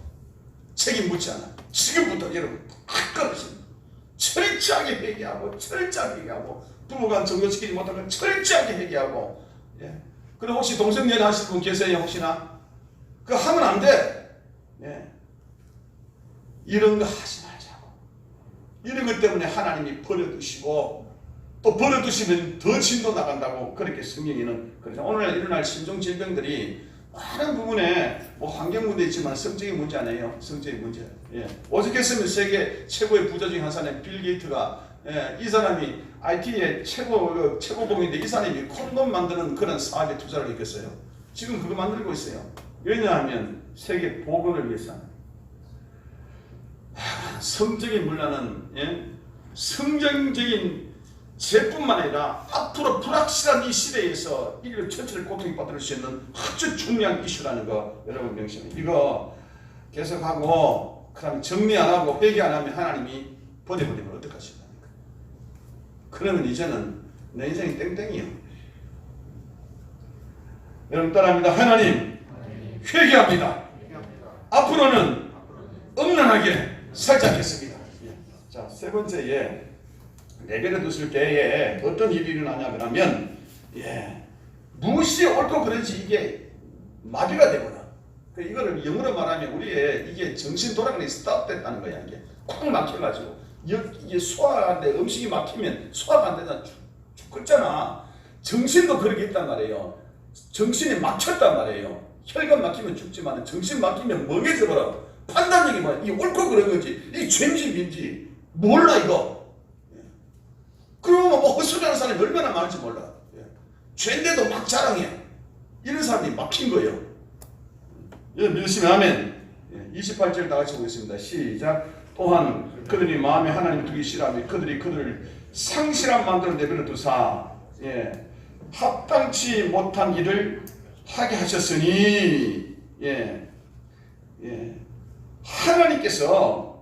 책임 묻지 않아. 지금부터 여러분 다 끊으십니다. 철저하게 회개하고 철저하게 회개하고 부부간 정교시키지 못하면 철저하게 회개하고. 예. 그럼 혹시 동성연애 하실 분 계세요? 혹시나? 그거 하면 안 돼. 예. 이런 거 하지 말자고. 이런 것 때문에 하나님이 버려두시고 또 버려두시면 더 진도 나간다고 그렇게 성경에는 그러죠. 오늘 일어날 신종 질병들이 많은 부분에 뭐 환경 문제 있지만 성적인 문제 아니에요. 성적인 문제. 예. 오죽했으면 세계 최고의 부자 중에 한 사람인 빌 게이트가 이 사람이 IT의 최고봉인데 이 사람이 콘돔 만드는 그런 사업에 투자를 했겠어요. 지금 그거 만들고 있어요. 왜냐하면 세계 보건을 위해서. 성적인 문화는 성경적인 제뿐만 아니라 앞으로 불확실한 이 시대에서 인류 전체를 고통받을 수 있는 아주 중요한 이슈라는 거 여러분 명심해. 이거 계속하고 그다음에 정리 안 하고 회개 안 하면 하나님이 버려버리면 어떡하십니까? 그러면 이제는 내 인생이 땡땡이요. 여러분 따라합니다. 하나님 회개합니다. 앞으로는 엄란하게 살지 않겠습니다. 자, 세 번째에 내버려 두실 때에 어떤 일이 일어나냐 그러면 무엇이 옳고 그런지 이게 마비가 되거나 이거를 영어로 말하면 우리의 이게 정신 돌아가는 스탑 됐다는 거야. 이게 꽉 막혀가지고 이게 소화하는데 음식이 막히면 소화가 안 되잖아. 죽겠잖아. 정신도 그렇게 있단 말이에요. 정신이 막혔단 말이에요. 혈관 막히면 죽지만 정신 막히면 멍해져 버려. 판단력이 뭐야? 이 옳고 그런 건지 이 죄인지 민지 몰라 이거. 그러면 뭐 헛소리하는 사람이 얼마나 많은지 몰라. 죄인데도 막 자랑해. 이런 사람이 막힌 거예요. 믿으시면 아멘. 28절 다 같이 보겠습니다. 시작. 또한 그들이 마음에 하나님 두기 싫어하며 그들을 상실한 마음대로 내버려 두사 합당치 못한 일을 하게 하셨으니 하나님께서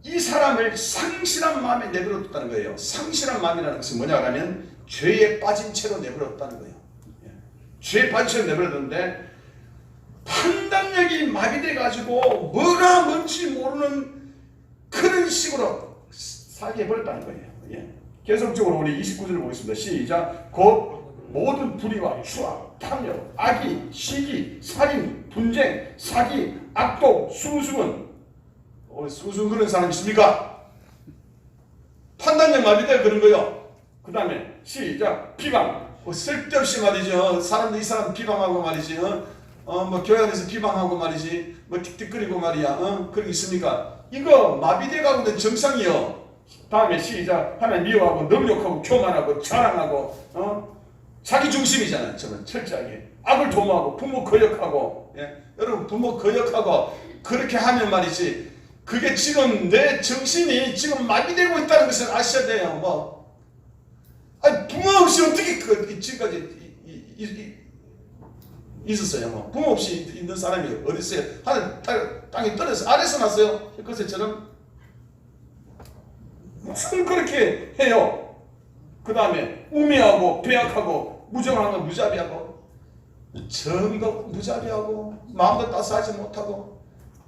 이 사람을 상실한 마음에 내버려뒀다는 거예요. 상실한 마음이라는 것은 뭐냐 하면 죄에 빠진 채로 내버려뒀다는 거예요. 죄에 빠진 채로 내버려뒀는데 판단력이 마비돼가지고 뭐가 뭔지 모르는 그런 식으로 살게 해버렸다는 거예요. 계속적으로 우리 29절을 보겠습니다. 시작. 곧 모든 불의와 추악, 탐욕, 악의, 시기, 살인, 분쟁, 사기, 악독, 수수은 수수 그런 사람 있습니까? 판단력 마비돼 그런 거요. 그 다음에 시작. 비방. 쓸데없이 말이죠. 사람들 이 사람 비방하고 말이지. 뭐 교회 안에서 비방하고 말이지. 뭐 틱틱거리고 말이야. 그런 게 있습니까? 이거 마비돼 가고 있는 정상이요. 다음에 시작. 하나님 미워하고 능욕하고 교만하고 자랑하고 자기 중심이잖아요. 저는 철저하게 악을 도모하고 부모 거역하고 여러분 부모 거역하고 그렇게 하면 말이지. 그게 지금 내 정신이 지금 마비되고 있다는 것을 아셔야 돼요. 부모 없이 어떻게 지금까지 있었어요. 부모 없이 있는 사람이 어디 있어요? 하늘 땅에 떨어져서 아래서 났어요. 햇것처럼 무슨 그렇게 해요. 그 다음에 우매하고 배약하고 무정하고 무자비하고 정도 무자비하고 마음도 따스하지 못하고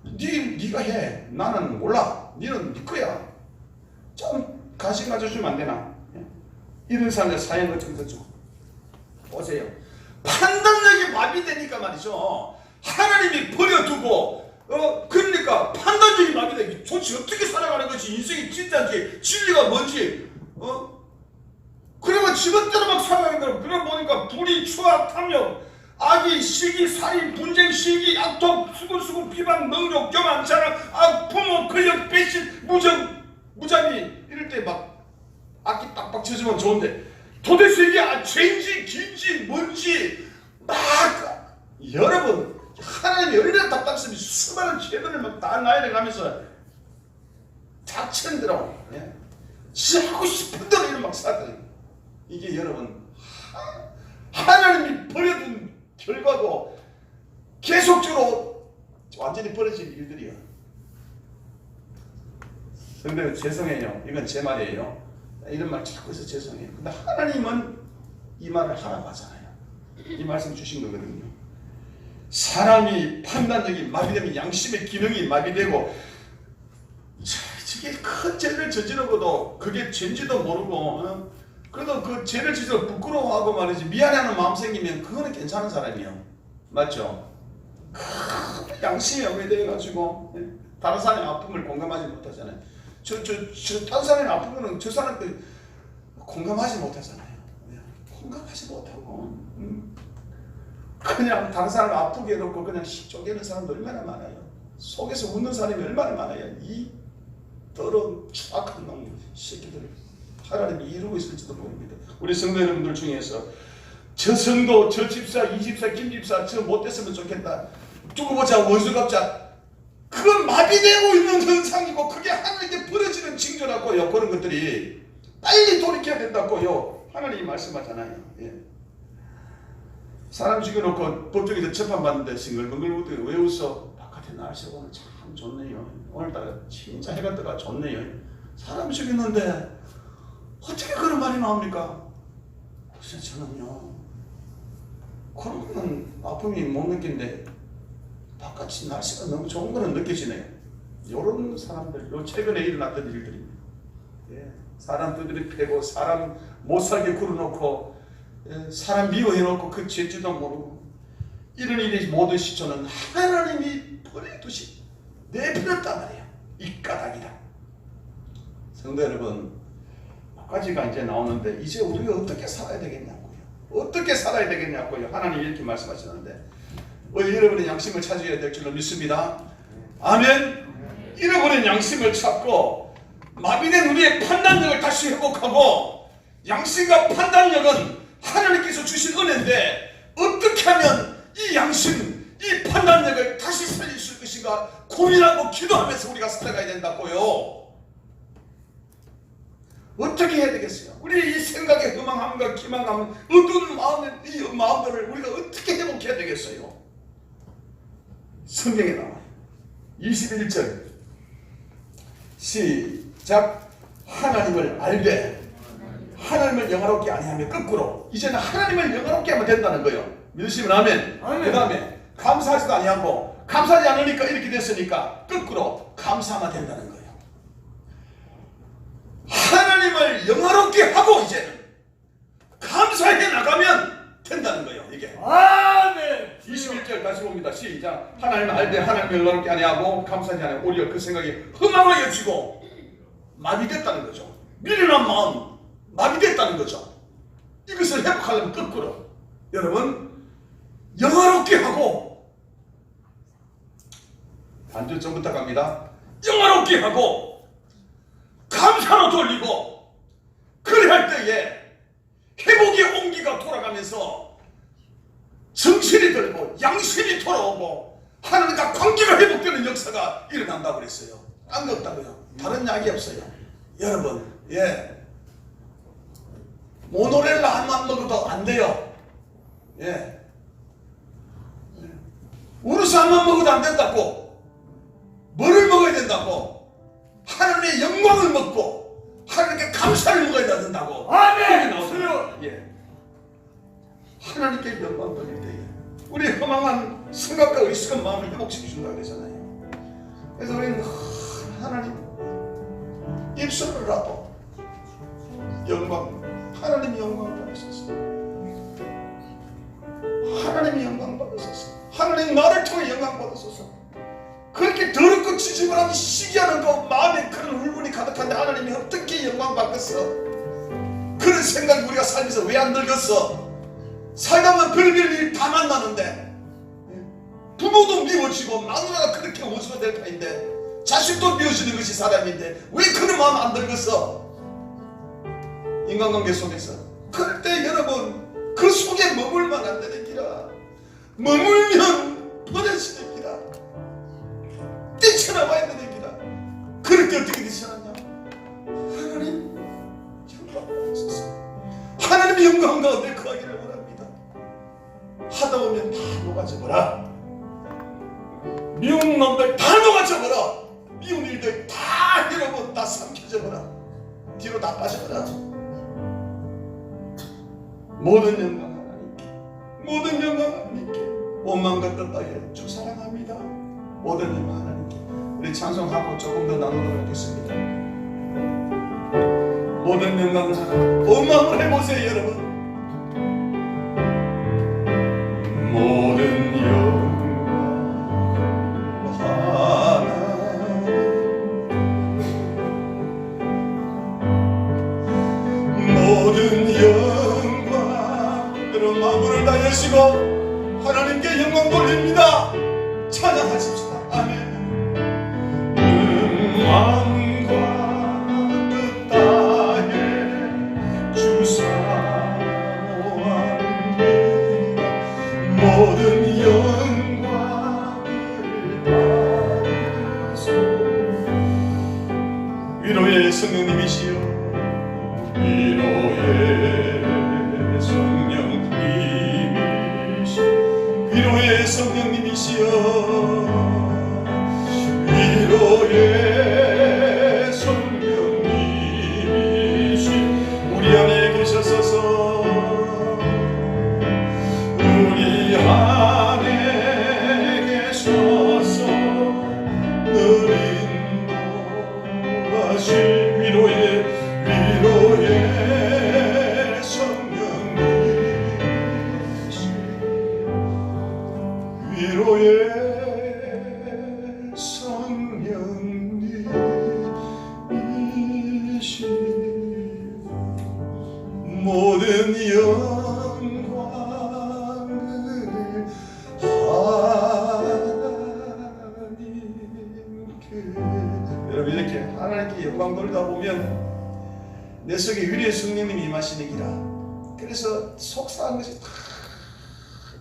네가 해. 나는 몰라. 너는 네 거야. 좀 관심 가져주면 안 되나? 이런 사람들 사연 같은 거죠. 보세요. 판단력이 마비되니까 말이죠. 하나님이 버려두고 그러니까 판단력이 마비되기 도대체 어떻게 살아가는 것이 인생이 진짜인지 진리가 뭔지 그러면 지멋대로 막 살아가는 거야. 그러고 보니까 불의, 추악, 탐욕, 악의, 시기, 살인, 분쟁, 시기, 악독, 수군수군, 비방, 능욕, 교만, 자랑, 부모, 권력, 배신, 무자비 이럴 때 막 악기 빡빡 쳐주면 좋은데 도대체 이게 죄인지 긴지 뭔지 막 여러분 하나님이 얼마나 답답했으면 수많은 죄들을 막 다 나열해가면서 닥치는 대로 진짜 하고 싶은 대로 이런 막 살아요. 이게 여러분 하나님이 버려둔 결과고 계속적으로 완전히 벌어진 일들이야. 근데 죄송해요. 이건 제 말이에요. 이런 말 자꾸 해서 죄송해요. 근데 하나님은 이 말을 하라고 하잖아요. 이 말씀 주신 거거든요. 사람이 판단력이 마비되면 양심의 기능이 마비되고 저게 큰 죄를 저지르고도 그게 죄인지도 모르고 그래도 그 죄를 저지르고 부끄러워하고 말이지 미안해하는 마음 생기면 그거는 괜찮은 사람이에요. 맞죠? 큰 양심이 오래돼가지고 다른 사람의 아픔을 공감하지 못하잖아요. 다른 사람의 아픔은 저 사람들 공감하지 못하잖아요. 공감하지 못하고 그냥 다른 사람을 아프게 해놓고 그냥 쪼개는 사람도 얼마나 많아요. 속에서 웃는 사람이 얼마나 많아요. 이 더러운 추악한 놈 새끼들을 하나님이 이루고 있을지도 모릅니다. 우리 성도 여러분들 중에서 저 성도, 저 집사, 이 집사, 김 집사 저 못됐으면 좋겠다. 두고 보자, 원수 갚자. 그건 마비되고 있는 현상이고 그게 하나님께 벌어지는 징조라고요. 그런 것들이 빨리 돌이켜야 된다고요. 하나님이 말씀하잖아요. 사람 죽여놓고 법정에서 재판받는데 싱글벙글 웃더니 왜 웃어? 바깥에 날씨 보면 참 좋네요. 오늘따라 진짜 해가 뜨가 좋네요. 사람 죽였는데 어떻게 그런 말이 나옵니까? 글쎄 저는요 그런 거는 아픔이 못 느낀데 바깥이 날씨가 너무 좋은 거는 느껴지네요. 이런 사람들, 요 최근에 일어났던 일들입니다. 사람 두드려 패고 사람 못 살게 굴어놓고 사람 미워해놓고 그 죄지도 모르고 이런 일이 모든 시초는 하나님이 버려두시 내버렸단 말이에요. 이 까닭이다. 성도 여러분, 몇 가지가 이제 나오는데 이제 우리가 어떻게 살아야 되겠냐고요. 어떻게 살아야 되겠냐고요. 하나님이 이렇게 말씀하시는데 여러분의 양심을 찾아야 될 줄로 믿습니다. 아멘. 잃어버린 양심을 찾고 마비된 우리의 판단력을 다시 회복하고 양심과 판단력은 하나님께서 주신 은혜인데 어떻게 하면 이 양심, 이 판단력을 다시 살릴 수 있을 것인가 고민하고 기도하면서 우리가 살아가야 된다고요. 어떻게 해야 되겠어요? 우리 이 생각의 허망함과 기망함, 어두운 이 마음들을 우리가 어떻게 회복해야 되겠어요? 성경에 나와요. 21절 시작. 하나님을 알되 하나님을 영화롭게 아니하며 거꾸로 이제는 하나님을 영화롭게 하면 된다는 거예요. 믿으시면 아멘. 그 다음에 감사하지도 아니하고 감사하지 않으니까 이렇게 됐으니까 거꾸로 감사하면 된다는 거예요. 하나님을 영화롭게 하고 이제는 감사해 나가면 된다는 거예요. 이게 아멘. 21절 다시 봅니다. 시작. 하나님을 알되 하나님을 영화롭게 아니하고 감사하지 않으면 오히려 그 생각이 허망하게 여기고 마비됐다는 거죠. 미련한 마음 마비됐다는 거죠. 이것을 회복하려면 거꾸로 여러분 영화롭게 하고 반주 전부터 갑니다. 영화롭게 하고 감사로 돌리고 그래 할 때에 회복의 온기가 돌아가면서 정신이 들고 양심이 돌아오고 하나님과 관계가 회복되는 역사가 일어난다고 그랬어요. 딴 거 없다고요. 다른 약이 없어요. 여러분 모노렐라 한만 먹어도 안 돼요. 우르스 한만 먹어도 안 된다고. 뭐를 먹어야 된다고? 하나님의 영광을 먹고 하나님께 감사를 먹어야 된다고. 아멘. 하나님께 영광 돌릴 때에 우리 허망한 생각과 의식한 마음을 회복시켜 준다고 그러잖아요. 그래서 우리는 하나님 입술로라도 영광, 하나님이 영광 받으소서. 하나님이 영광 받으소서. 하나님 나를 통해 영광 받으소서. 그렇게 더럽고 지지분하게 시기하는 그 마음에 그런 울분이 가득한데 하나님이 어떻게 영광 받겠어? 그런 생각이 우리가 살면서 왜 안 들겠어? 살다 보면 별별 일 다 만나는데 부모도 미워지고 마누라가 그렇게 오지가 될 터인데 자식도 미워지는 것이 사람인데 왜 그런 마음 안 들겠어? 인간관계 속에서 그럴 때 여러분 그 속에 머물면 안 되는 기라. 머물면 버려지는 기라. 뛰쳐나와야 되는 기라. 그럴 때 어떻게 뛰쳐나냐? 하나님 영광 받으소서. 하나님의 영광 가운데 거하기를 원합니다. 하다 보면 다 녹아져버려. 미운 놈들 다 녹아져버려. 미운 일들 다 여러분 다 삼켜져버려. 뒤로 다 빠져버려. 모든 영광 하나님께, 모든 영광 하나님께, 온 마음과 뜻 다해 주 사랑합니다. 모든 영광 하나님께. 우리 찬송하고 조금 더 나누도록 하겠습니다. 모든 영광을 하나님, 온 마음으로 해보세요 여러분. 모든 영광 모든 영광 여러분 마음을 다하시고 하나님께 영광 돌립니다. 찬양하십시다. 아멘. 왕과 뜻 다해 주 사모합니다. 모든 영광을 받으소. 위로의 성령님이시여, 위로의 성령님이시여, 위로의 성령님이시여, 위로의 성령님이시 우리 안에 계셔서서 우리 안에 계셔서 늘 인도하시 위로의 성령님이시 위로의 성령님이시 모든 영광을 하나님께. 여러분 이렇게 하나님께 영광 돌리다 보면 내 속에 위로의 성령님이 임하시는 기라. 그래서 속상한 것이 다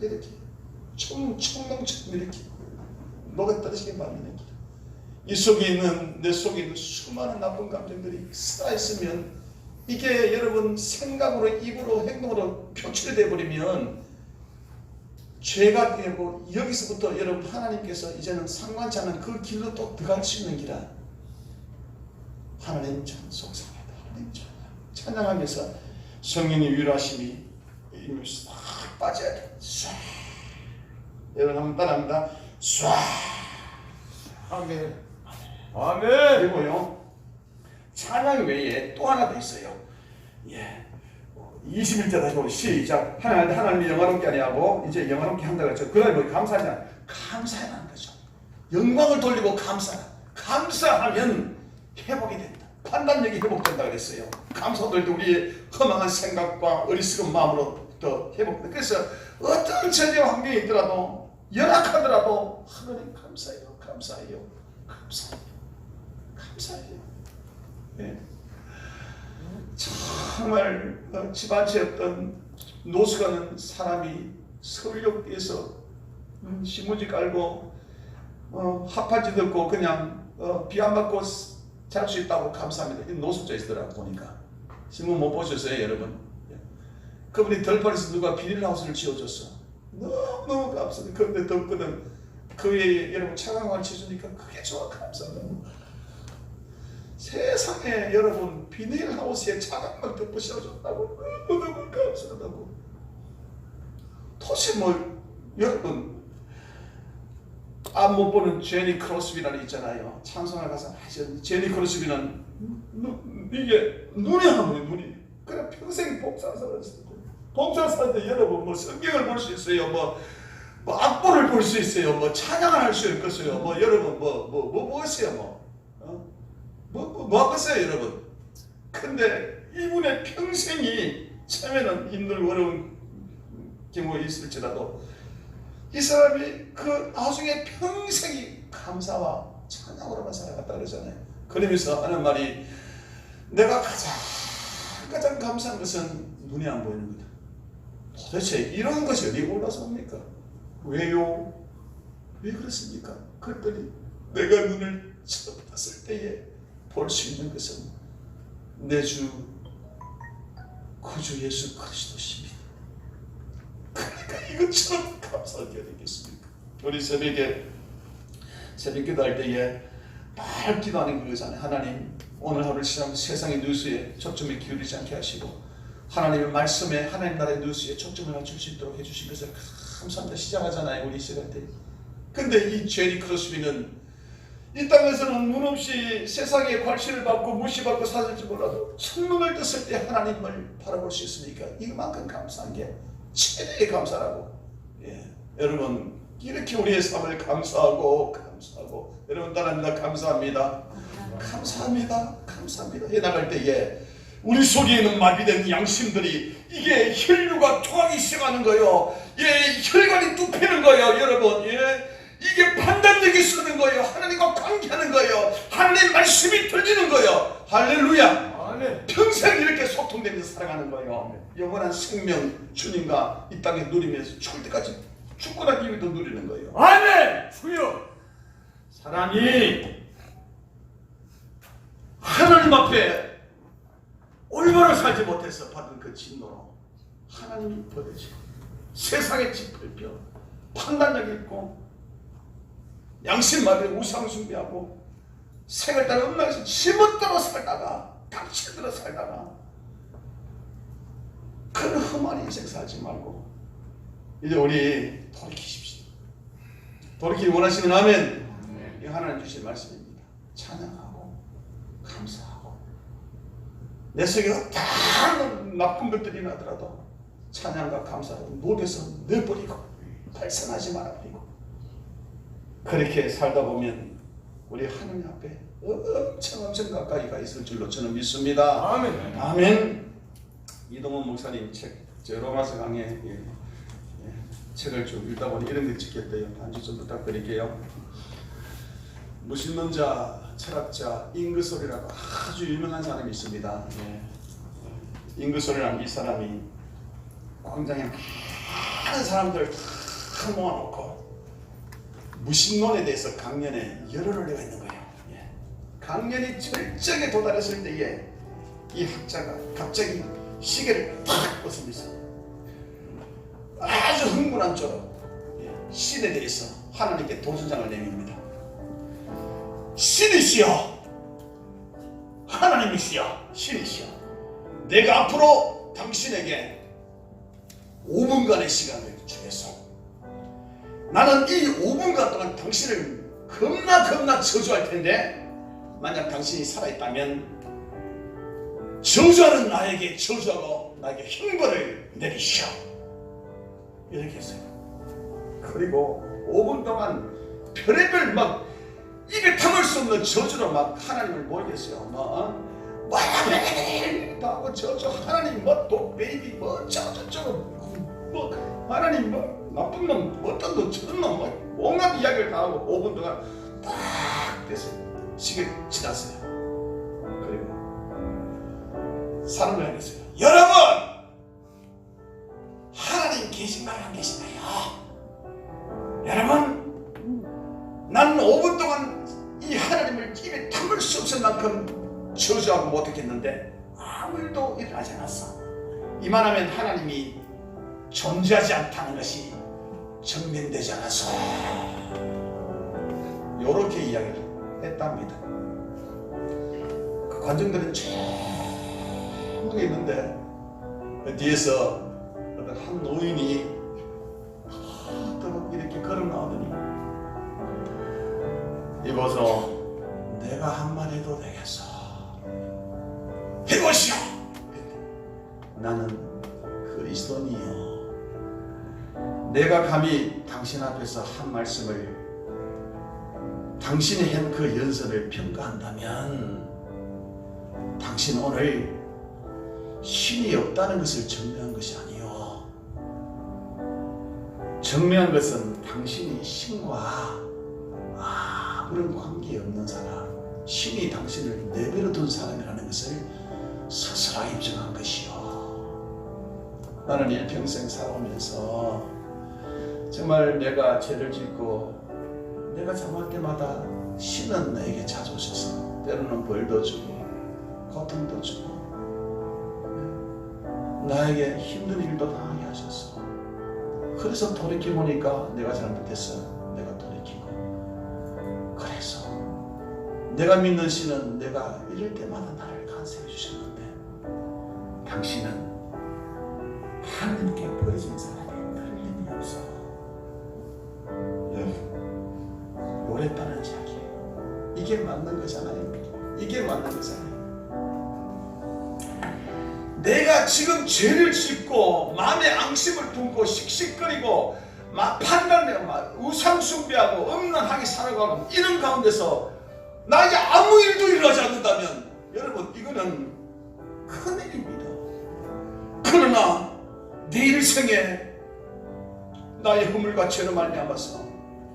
이렇게 총명처럼 이렇게 녹아떨어지게 만드는 기라. 이 속에 있는 내 속에 있는 수많은 나쁜 감정들이 쌓여있으면 이게 여러분 생각으로 입으로 행동으로 표출되어 버리면 죄가 되고 여기서부터 여러분 하나님께서 이제는 상관치 않은 그 길로 또 들어갈 수 있는 기라. 하나님 참 속상하다. 하나님 찬양하면서 성령의 위로하심이 싹 빠져야 돼. 쏴. 여러분 한번 따라합니다. 쏴. 아멘. 아멘. 그리고요 찬양 외에 또 하나 더 있어요. 예, 21절 다시 보고 시작. 하나님이 영화롭게 하냐 하고 이제 영화롭게 한다고 했죠. 그 다음에 뭐 감사하냐? 감사하는 거죠. 영광을 돌리고 감사하면 회복이 된다. 판단력이 회복된다 그랬어요. 감사 돌릴 때 우리의 허망한 생각과 어리석은 마음으로부터 회복된다. 그래서 어떤 전제와 환경이 있더라도 열악하더라도 하나님 감사해요. 네. 정말 집안채 없던 노숙하는 사람이 서울역에서 신문지 깔고 합판지 듣고 그냥 비 안 맞고 잘 수 있다고 감사합니다. 노숙자 있더라고 보니까. 신문 못 보셨어요 여러분? 그분이 덜판에서 누가 비닐하우스를 지어줬어. 너무너무 감사해요. 그런데 덥거든. 그 위에 여러분 차강을 치주니까 그게 좋아. 감사하다고. 세상에 여러분 비닐하우스에 차강을 덮어 씌워줬다고 너무너무 감사하다고. 도대체 뭐 여러분 못 보는 제니 크로스비라는 있잖아요. 찬송을 가서 하죠. 제니 크로스비는 이게 눈이 하나요. 눈이 그래 평생 봉사를 살았어요. 봉사를 살때 여러분 뭐 성경을 볼 수 있어요. 뭐 뭐 악보를 볼 수 있어요. 뭐 찬양을 할 수 있겠어요. 뭐 여러분 뭐 하세요? 뭐 하겠어요 여러분? 근데 이분의 평생이 처음에는 힘들고 어려운 경우가 있을지라도 이 사람이 그 나중에 평생이 감사와 찬양으로만 살아갔다 그러잖아요. 그러면서 하는 말이 내가 가장 감사한 것은 눈에 안 보이는 거다. 도대체 이런 것이 어디 올라서 옵니까? 왜요? 왜 그렇습니까? 그랬더니 내가 눈을 처음 떴을 때에 볼 수 있는 것은 내 주 구주 예수 그리스도십니다. 그러니까 이것처럼 감사할 게 어디겠습니까? 우리 새벽에 새벽 기도할 때에 늘 기도하는 그거잖아요. 하나님 오늘 하루 세상의 뉴스에 초점을 기울이지 않게 하시고 하나님의 말씀에 하나님 나라의 뉴스에 초점을 맞출 수 있도록 해주신 것을 감사합니다. 시작하잖아요. 우리 시간 때. 근데 이 제리 크로스비는 이 땅에서는 문 없이 세상의 관심을 받고 무시받고 살지 몰라도 첫눈을 떴을 때 하나님을 바라볼 수 있으니까 이만큼 감사한 게 최대의 감사라고. 여러분 이렇게 우리의 삶을 감사하고 여러분 따라합니다. 감사합니다. 해나갈 때에 우리 속에 있는 마비된 양심들이 이게 혈류가 통하기 시작하는 거예요. 혈관이 뚝 패는 거예요. 여러분 이게 판단력이 서는 거예요. 하나님과 관계하는 거예요. 하나님의 말씀이 들리는 거예요. 할렐루야. 아멘. 평생 이렇게 소통되면서 살아가는 거예요. 영원한 생명 주님과 이 땅에 누리면서 죽을 때까지 죽고 난 이후에도 누리는 거예요. 아멘. 주여 사람이 하나님 앞에 올바로 살지 못해서 받은 그 진노로 하나님이 버려지고 세상의 짓밟혀 판단력 있고 양심마비에 우상 숭배하고 색을 따라 엉망에서 지멋대로 살다가 닥치대로 살다가 그런 험한 인생 살지 말고 이제 우리 돌이키십시오. 돌이키기 원하시면 아멘. 이 하나님 주신 말씀입니다. 찬양하고 감사하고 내 속에 어떤 나쁜 것들이 나더라도 찬양과 감사로 목에서 내버리고 발산하지 말아버리고 그렇게 살다 보면 우리 하나님 앞에 엄청 가까이 가 있을 줄로 저는 믿습니다. 아멘. 아멘. 이동원 목사님 책, 제 로마서 강의 책을 좀 읽다 보니 이런 게 찍혔대요. 반주 좀 부탁드릴게요. 무신론자, 철학자 잉그솔이라고 아주 유명한 사람이 있습니다. 잉그솔이라는 이 사람이 광장에 많은 사람들 다 모아놓고 무신론에 대해서 강연에 열을 올리고 있는 거예요. 강연이 절정에 도달했을 때에 이 학자가 갑자기 시계를 탁 벗으면서 아주 흥분한 쪽으로 신에 대해서 하나님께 도전장을 내밉니다. 신이시여, 하나님이시여, 신이시여, 내가 앞으로 당신에게 5분간의 시간을 주겠소. 나는 이 5분간 동안 당신을 겁나 저주할 텐데 만약 당신이 살아있다면 저주하는 나에게 저주하고 나에게 형벌을 내리시오. 이렇게 했어요. 그리고 5분 동안 별의별 막 입에 담을 수 없는 저주로 막 하나님을 모이겠어요. 매일 하고 저주 하나님 뭐 독베이비 뭐 저저저 뭐 하나님 뭐 나쁜 놈 어떤 놈 저런 놈 뭐 온갖 이야기를 다 하고 5분 동안 딱 돼서 시계 지났어요. 그리고 사람을 향했어요. 여러분, 하나님 계신가요 안 계신가요? 여러분, 나는 5분 동안 이 하나님을 입에 담을 수 없을 만큼 저주하고 못했겠는데 아무 일도 일어나지 않았어. 이만하면 하나님이 존재하지 않다는 것이 증명되지 않았어. 이렇게 이야기를 했답니다. 그 관중들은 조용하게 있는데 뒤에서 어떤 한 노인이 이렇게 걸어 나오더니 이보소, 내가 한마디 해도 되겠어. 해보시오. 나는 그리스도니요. 내가 감히 당신 당신 앞에서 한 말씀을 당신이 한 그 연설을 평가한다면 당신 오늘 신이 없다는 것을 증명한 것이 아니요, 증명한 것은 당신이 신과 아무런 관계없는 사람, 신이 당신을 내버려 둔 사람이라는 것을 스스로 입증한 것이요. 나는 일평생 살아오면서 정말 내가 죄를 짓고 내가 잘못할 때마다 신은 나에게 찾아오셔서 때로는 벌도 주고 고통도 주고 나에게 힘든 일도 당하게 하셨어. 그래서 돌이켜보니까 내가 잘못했어. 내가 돌이키고, 그래서 내가 믿는 신은 내가 이럴 때마다 나를 간섭해 주셨는데 당신은 하나님께 버려진 사람이 틀림이 없어. 오래 따른 이야기예요. 이게 맞는 거잖아요. 이게 맞는 거잖아요. 내가 지금 죄를 짓고 마음에 앙심을 품고 씩씩거리고 막 판단하고 막 우상 숭배하고 음란하게 살아가고 이런 가운데서 나에게 아무 일도 일어나지 않는다면 여러분, 이거는 큰일입니다. 그러나 내 일생에 나의 허물과 죄로 말미암아서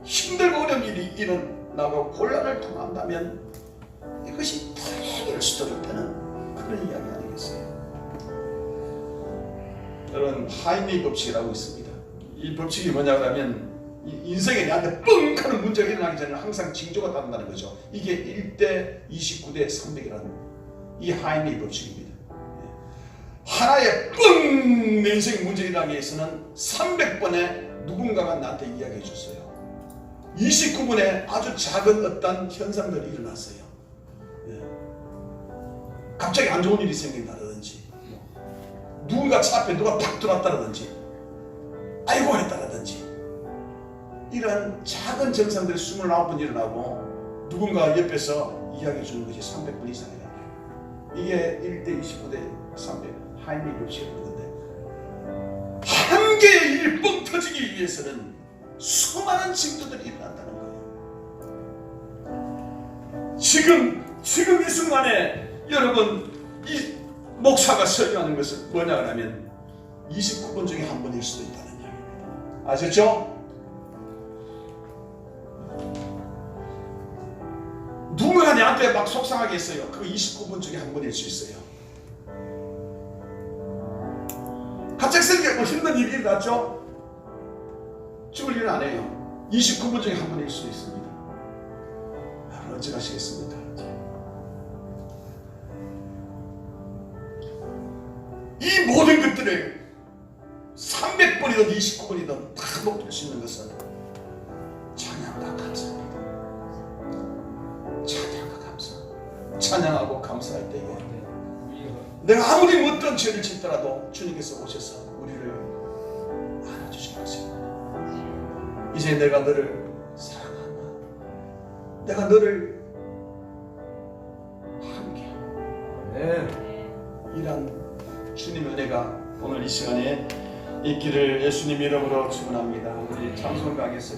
힘들고 어려운 일이 일어나고 곤란을 당한다면 이것이 다행일 수도 있다는 그런 이야기 아니겠어요? 여러분, 하이니 법칙이라고 있습니다. 이 법칙이 뭐냐 하면 인생에 내한테 뻥 하는 문제가 일어나기 전에 항상 징조가 따른다는 거죠. 이게 1대 29대 300이라는 이 하이니 법칙입니다. 하나의 뻥 내 인생에 문제 일어나기 위해서는 300번의 누군가가 나한테 이야기해 줬어요. 29분에 아주 작은 어떤 현상들이 일어났어요. 갑자기 안 좋은 일이 생긴다든지, 누군가 차 앞에 누가 팍 들어왔다든지, 아이고 했다든지, 이런 작은 증상들이 29번 일어나고 누군가 옆에서 이야기해 주는 것이 300번 이상이에요. 이게 1대 29대 300 하이니 법칙이라는 건데, 한 개의 일이 뻥 터지기 위해서는 수많은 징조들이 일어난다는 거예요. 지금 이 순간에 여러분, 이 목사가 설교하는 것은 뭐냐 하면 29번 중에 한 번일 수도 있다는 이야기입니다. 아셨죠? 누군가 내한테 막 속상하게 했어요. 그 29번 중에 한 번일 수 있어요. 갑자기 생기고 힘든 일이 일어났죠? 죽을 일은 안 해요. 29번 중에 한 번일 수 있습니다. 여러분, 어찌 하시겠습니까? 이 모든 것들을 300번이든 29번이든 다 먹을 수 있는 것은 찬양과 감사합니다. 찬양과 감사. 찬양하고 감사할 때에 내가 아무리 어떤 죄를 짓더라도 주님께서 오셔서 우리를 안아주신 것입니다. 이제 내가 너를 사랑한다. 내가 너를 함께한다. 이런 주님의 은혜가 오늘 이 시간에 있기를 예수님 이름으로 축원합니다. 우리 찬송가에서